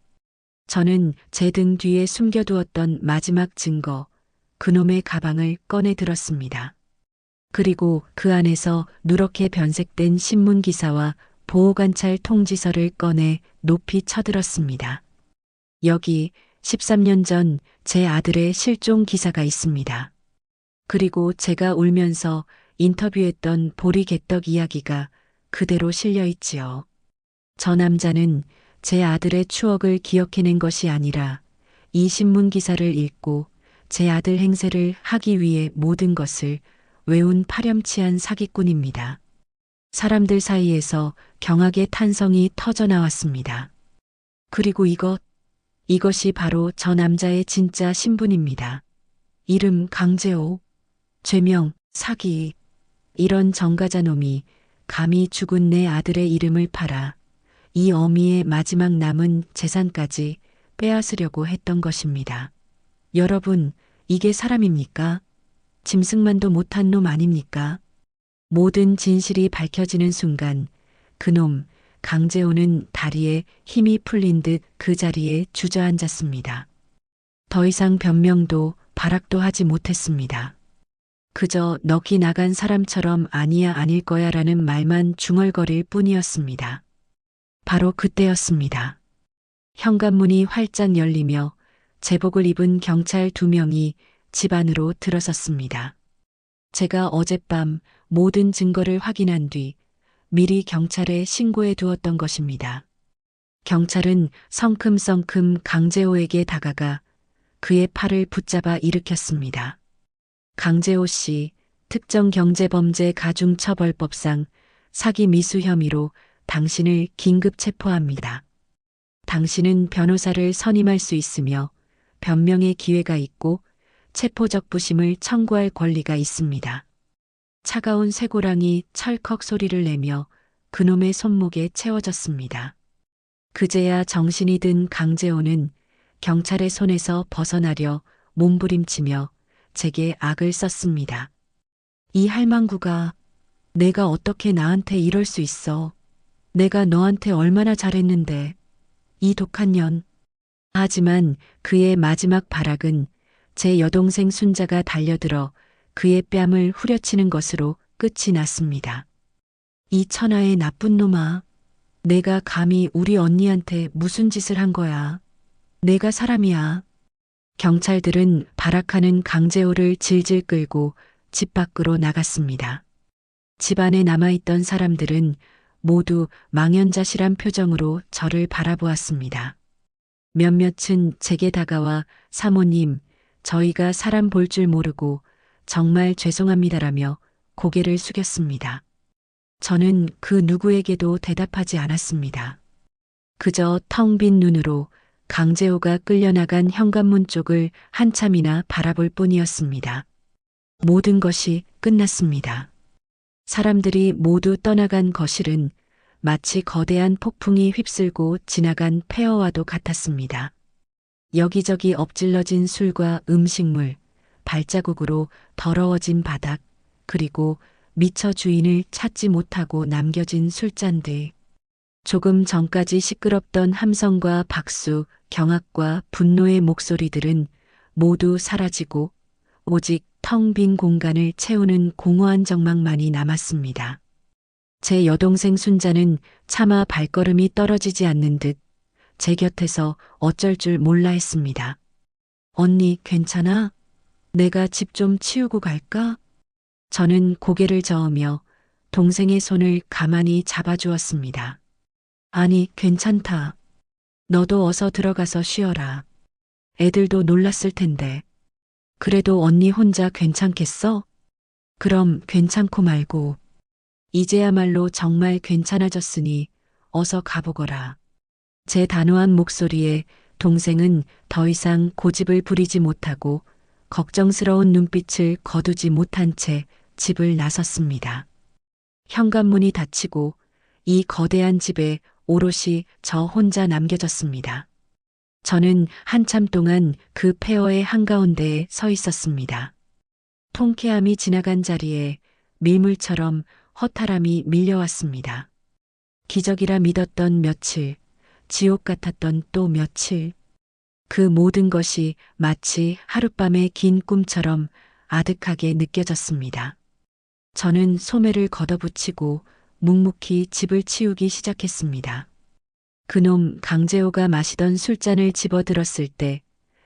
저는 제 등 뒤에 숨겨두었던 마지막 증거, 그놈의 가방을 꺼내 들었습니다. 그리고 그 안에서 누렇게 변색된 신문기사와 보호관찰 통지서를 꺼내 높이 쳐들었습니다. 여기 13년 전 제 아들의 실종 기사가 있습니다. 그리고 제가 울면서 인터뷰했던 보리개떡 이야기가 그대로 실려 있지요. 저 남자는 제 아들의 추억을 기억해낸 것이 아니라 이 신문 기사를 읽고 제 아들 행세를 하기 위해 모든 것을 외운 파렴치한 사기꾼입니다. 사람들 사이에서 경악의 탄성이 터져 나왔습니다. 그리고 이것이 바로 저 남자의 진짜 신분입니다. 이름 강재호, 죄명 사기. 이런 정가자 놈이 감히 죽은 내 아들의 이름을 팔아 이 어미의 마지막 남은 재산까지 빼앗으려고 했던 것입니다. 여러분, 이게 사람입니까? 짐승만도 못한 놈 아닙니까? 모든 진실이 밝혀지는 순간 그놈 강재호는 다리에 힘이 풀린 듯 그 자리에 주저앉았습니다. 더 이상 변명도 발악도 하지 못했습니다. 그저 넋이 나간 사람처럼 아니야 아닐 거야 라는 말만 중얼거릴 뿐이었습니다. 바로 그때였습니다. 현관문이 활짝 열리며 제복을 입은 경찰 2명이 집 안으로 들어섰습니다. 제가 어젯밤 모든 증거를 확인한 뒤 미리 경찰에 신고해 두었던 것입니다. 경찰은 성큼성큼 강재호에게 다가가 그의 팔을 붙잡아 일으켰습니다. 강재호 씨, 특정경제범죄 가중처벌법상 사기 미수 혐의로 당신을 긴급 체포합니다. 당신은 변호사를 선임할 수 있으며 변명의 기회가 있고 체포적 부심을 청구할 권리가 있습니다. 차가운 쇠고랑이 철컥 소리를 내며 그놈의 손목에 채워졌습니다. 그제야 정신이 든 강재호는 경찰의 손에서 벗어나려 몸부림치며 제게 악을 썼습니다. 이 할망구가 내가 어떻게 나한테 이럴 수 있어. 내가 너한테 얼마나 잘했는데. 이 독한 년. 하지만 그의 마지막 발악은 제 여동생 순자가 달려들어 그의 뺨을 후려치는 것으로 끝이 났습니다. 이 천하의 나쁜 놈아. 내가 감히 우리 언니한테 무슨 짓을 한 거야. 내가 사람이야. 경찰들은 발악하는 강재호를 질질 끌고 집 밖으로 나갔습니다. 집 안에 남아있던 사람들은 모두 망연자실한 표정으로 저를 바라보았습니다. 몇몇은 제게 다가와 사모님, 저희가 사람 볼 줄 모르고 정말 죄송합니다라며 고개를 숙였습니다. 저는 그 누구에게도 대답하지 않았습니다. 그저 텅 빈 눈으로 강재호가 끌려나간 현관문 쪽을 한참이나 바라볼 뿐이었습니다. 모든 것이 끝났습니다. 사람들이 모두 떠나간 거실은 마치 거대한 폭풍이 휩쓸고 지나간 폐허와도 같았습니다. 여기저기 엎질러진 술과 음식물, 발자국으로 더러워진 바닥, 그리고 미처 주인을 찾지 못하고 남겨진 술잔들. 조금 전까지 시끄럽던 함성과 박수, 경악과 분노의 목소리들은 모두 사라지고 오직 텅 빈 공간을 채우는 공허한 정막만이 남았습니다. 제 여동생 순자는 차마 발걸음이 떨어지지 않는 듯 제 곁에서 어쩔 줄 몰라 했습니다. 언니, 괜찮아? 내가 집 좀 치우고 갈까? 저는 고개를 저으며 동생의 손을 가만히 잡아주었습니다. 아니, 괜찮다. 너도 어서 들어가서 쉬어라. 애들도 놀랐을 텐데. 그래도 언니 혼자 괜찮겠어? 그럼 괜찮고 말고. 이제야말로 정말 괜찮아졌으니 어서 가보거라. 제 단호한 목소리에 동생은 더 이상 고집을 부리지 못하고 걱정스러운 눈빛을 거두지 못한 채 집을 나섰습니다. 현관문이 닫히고 이 거대한 집에 오롯이 저 혼자 남겨졌습니다. 저는 한참 동안 그 폐허의 한가운데에 서 있었습니다. 통쾌함이 지나간 자리에 밀물처럼 허탈함이 밀려왔습니다. 기적이라 믿었던 며칠, 지옥 같았던 또 며칠, 그 모든 것이 마치 하룻밤의 긴 꿈처럼 아득하게 느껴졌습니다. 저는 소매를 걷어붙이고 묵묵히 집을 치우기 시작했습니다. 그놈 강재호가 마시던 술잔을 집어들었을 때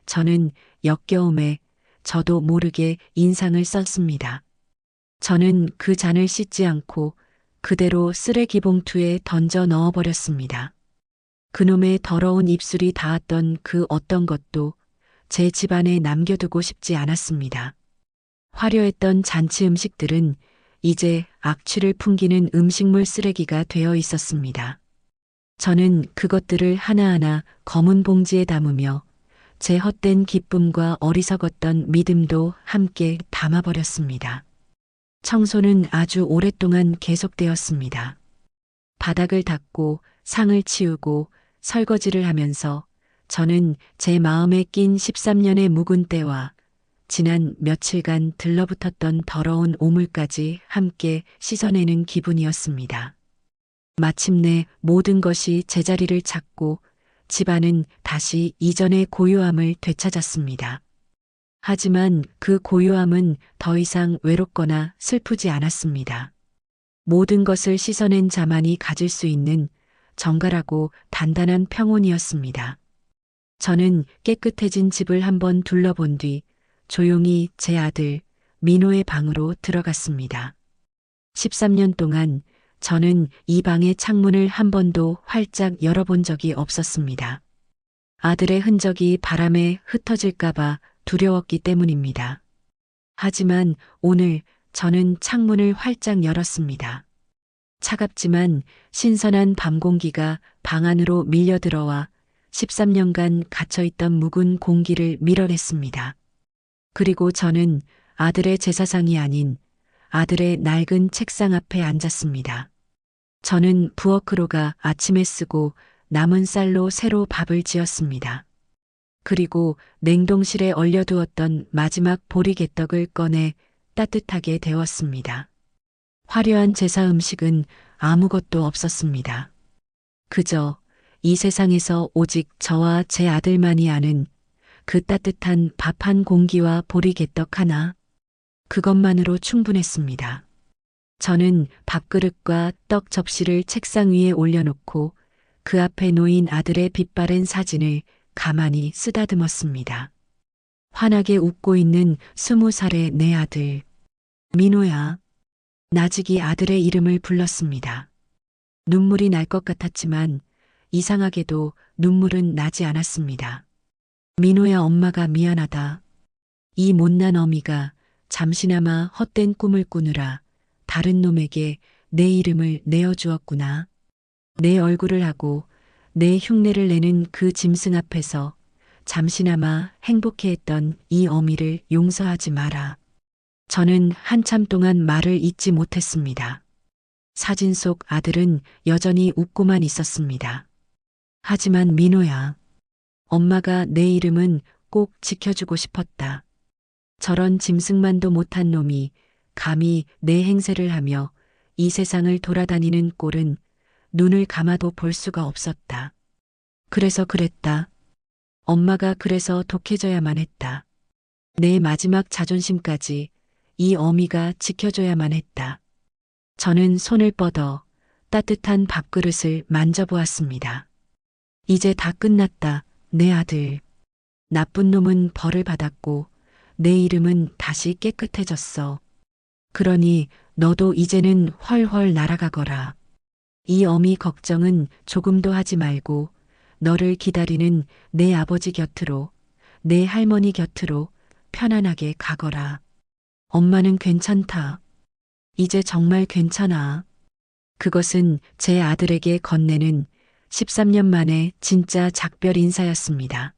저는 역겨움에 저도 모르게 인상을 썼습니다. 저는 그 잔을 씻지 않고 그대로 쓰레기 봉투에 던져 넣어버렸습니다. 그놈의 더러운 입술이 닿았던 그 어떤 것도 제 집안에 남겨두고 싶지 않았습니다. 화려했던 잔치 음식들은 이제 악취를 풍기는 음식물 쓰레기가 되어 있었습니다. 저는 그것들을 하나하나 검은 봉지에 담으며 제 헛된 기쁨과 어리석었던 믿음도 함께 담아버렸습니다. 청소는 아주 오랫동안 계속되었습니다. 바닥을 닦고 상을 치우고 설거지를 하면서 저는 제 마음에 낀 13년의 묵은 때와 지난 며칠간 들러붙었던 더러운 오물까지 함께 씻어내는 기분이었습니다. 마침내 모든 것이 제자리를 찾고 집안은 다시 이전의 고요함을 되찾았습니다. 하지만 그 고요함은 더 이상 외롭거나 슬프지 않았습니다. 모든 것을 씻어낸 자만이 가질 수 있는 정갈하고 단단한 평온이었습니다. 저는 깨끗해진 집을 한번 둘러본 뒤 조용히 제 아들 민호의 방으로 들어갔습니다. 13년 동안 저는 이 방의 창문을 한 번도 활짝 열어본 적이 없었습니다. 아들의 흔적이 바람에 흩어질까봐 두려웠기 때문입니다. 하지만 오늘 저는 창문을 활짝 열었습니다. 차갑지만 신선한 밤 공기가 방 안으로 밀려들어와 13년간 갇혀있던 묵은 공기를 밀어냈습니다. 그리고 저는 아들의 제사상이 아닌 아들의 낡은 책상 앞에 앉았습니다. 저는 부엌으로 가 아침에 쓰고 남은 쌀로 새로 밥을 지었습니다. 그리고 냉동실에 얼려두었던 마지막 보리개떡을 꺼내 따뜻하게 데웠습니다. 화려한 제사 음식은 아무것도 없었습니다. 그저 이 세상에서 오직 저와 제 아들만이 아는 그 따뜻한 밥 한 공기와 보리개떡 하나, 그것만으로 충분했습니다. 저는 밥그릇과 떡 접시를 책상 위에 올려놓고 그 앞에 놓인 아들의 빛바랜 사진을 가만히 쓰다듬었습니다. 환하게 웃고 있는 20살의 내 아들. 민호야. 나직이 아들의 이름을 불렀습니다. 눈물이 날 것 같았지만 이상하게도 눈물은 나지 않았습니다. 민호야, 엄마가 미안하다. 이 못난 어미가 잠시나마 헛된 꿈을 꾸느라 다른 놈에게 내 이름을 내어주었구나. 내 얼굴을 하고 내 흉내를 내는 그 짐승 앞에서 잠시나마 행복해했던 이 어미를 용서하지 마라. 저는 한참 동안 말을 잇지 못했습니다. 사진 속 아들은 여전히 웃고만 있었습니다. 하지만 민호야, 엄마가 내 이름은 꼭 지켜주고 싶었다. 저런 짐승만도 못한 놈이 감히 내 행세를 하며 이 세상을 돌아다니는 꼴은 눈을 감아도 볼 수가 없었다. 그래서 그랬다. 엄마가 그래서 독해져야만 했다. 내 마지막 자존심까지 이 어미가 지켜줘야만 했다. 저는 손을 뻗어 따뜻한 밥그릇을 만져보았습니다. 이제 다 끝났다, 내 아들. 나쁜 놈은 벌을 받았고 내 이름은 다시 깨끗해졌어. 그러니 너도 이제는 훨훨 날아가거라. 이 어미 걱정은 조금도 하지 말고 너를 기다리는 내 아버지 곁으로, 내 할머니 곁으로 편안하게 가거라. 엄마는 괜찮다. 이제 정말 괜찮아. 그것은 제 아들에게 건네는 13년 만에 진짜 작별 인사였습니다.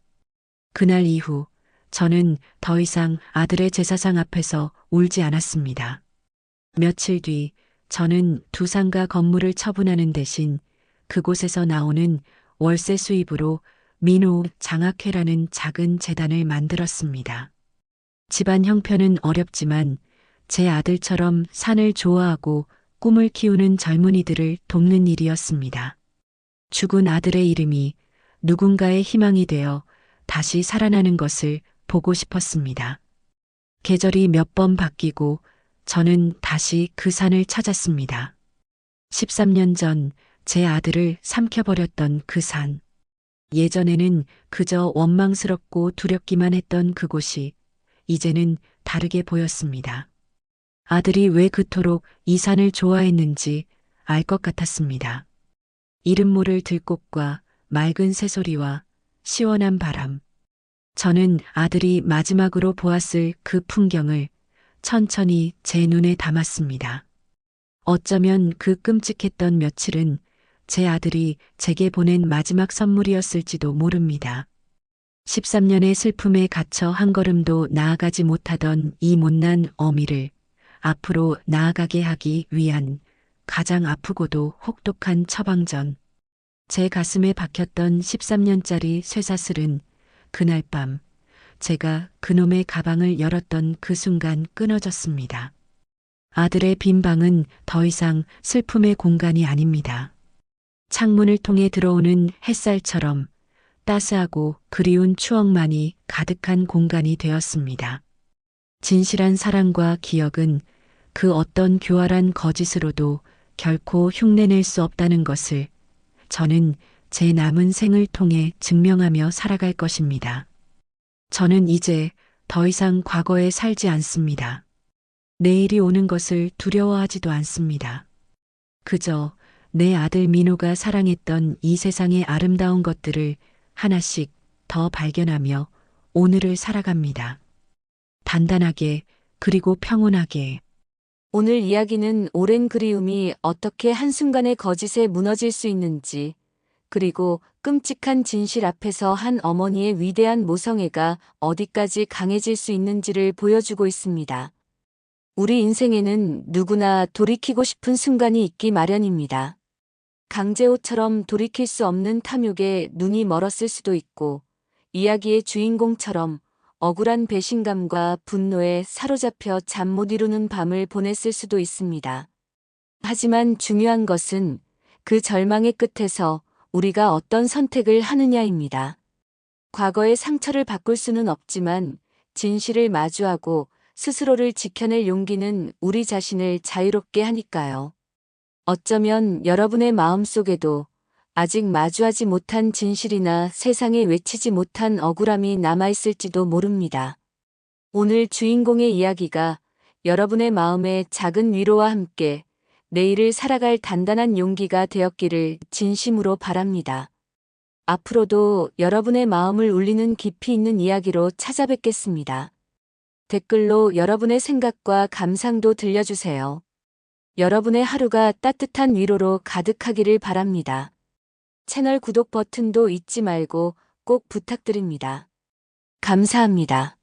그날 이후 저는 더 이상 아들의 제사상 앞에서 울지 않았습니다. 며칠 뒤 저는 두 상가 건물을 처분하는 대신 그곳에서 나오는 월세 수입으로 민호 장학회라는 작은 재단을 만들었습니다. 집안 형편은 어렵지만 제 아들처럼 산을 좋아하고 꿈을 키우는 젊은이들을 돕는 일이었습니다. 죽은 아들의 이름이 누군가의 희망이 되어 다시 살아나는 것을 보고 싶었습니다. 계절이 몇 번 바뀌고 저는 다시 그 산을 찾았습니다. 13년 전 제 아들을 삼켜버렸던 그 산. 예전에는 그저 원망스럽고 두렵기만 했던 그곳이 이제는 다르게 보였습니다. 아들이 왜 그토록 이 산을 좋아했는지 알 것 같았습니다. 이름 모를 들꽃과 맑은 새소리와 시원한 바람. 저는 아들이 마지막으로 보았을 그 풍경을 천천히 제 눈에 담았습니다. 어쩌면 그 끔찍했던 며칠은 제 아들이 제게 보낸 마지막 선물이었을지도 모릅니다. 13년의 슬픔에 갇혀 한 걸음도 나아가지 못하던 이 못난 어미를 앞으로 나아가게 하기 위한 가장 아프고도 혹독한 처방전. 제 가슴에 박혔던 13년짜리 쇠사슬은 그날 밤 제가 그놈의 가방을 열었던 그 순간 끊어졌습니다. 아들의 빈 방은 더 이상 슬픔의 공간이 아닙니다. 창문을 통해 들어오는 햇살처럼 따스하고 그리운 추억만이 가득한 공간이 되었습니다. 진실한 사랑과 기억은 그 어떤 교활한 거짓으로도 결코 흉내낼 수 없다는 것을 저는 제 남은 생을 통해 증명하며 살아갈 것입니다. 저는 이제 더 이상 과거에 살지 않습니다. 내일이 오는 것을 두려워하지도 않습니다. 그저 내 아들 민호가 사랑했던 이 세상의 아름다운 것들을 하나씩 더 발견하며 오늘을 살아갑니다. 단단하게 그리고 평온하게. 오늘 이야기는 오랜 그리움이 어떻게 한순간의 거짓에 무너질 수 있는지, 그리고 끔찍한 진실 앞에서 한 어머니의 위대한 모성애가 어디까지 강해질 수 있는지를 보여주고 있습니다. 우리 인생에는 누구나 돌이키고 싶은 순간이 있기 마련입니다. 강제호처럼 돌이킬 수 없는 탐욕에 눈이 멀었을 수도 있고, 이야기의 주인공처럼 억울한 배신감과 분노에 사로잡혀 잠 못 이루는 밤을 보냈을 수도 있습니다. 하지만 중요한 것은 그 절망의 끝에서 우리가 어떤 선택을 하느냐입니다. 과거의 상처를 바꿀 수는 없지만 진실을 마주하고 스스로를 지켜낼 용기는 우리 자신을 자유롭게 하니까요. 어쩌면 여러분의 마음속에도 아직 마주하지 못한 진실이나 세상에 외치지 못한 억울함이 남아있을지도 모릅니다. 오늘 주인공의 이야기가 여러분의 마음에 작은 위로와 함께 내일을 살아갈 단단한 용기가 되었기를 진심으로 바랍니다. 앞으로도 여러분의 마음을 울리는 깊이 있는 이야기로 찾아뵙겠습니다. 댓글로 여러분의 생각과 감상도 들려주세요. 여러분의 하루가 따뜻한 위로로 가득하기를 바랍니다. 채널 구독 버튼도 잊지 말고 꼭 부탁드립니다. 감사합니다.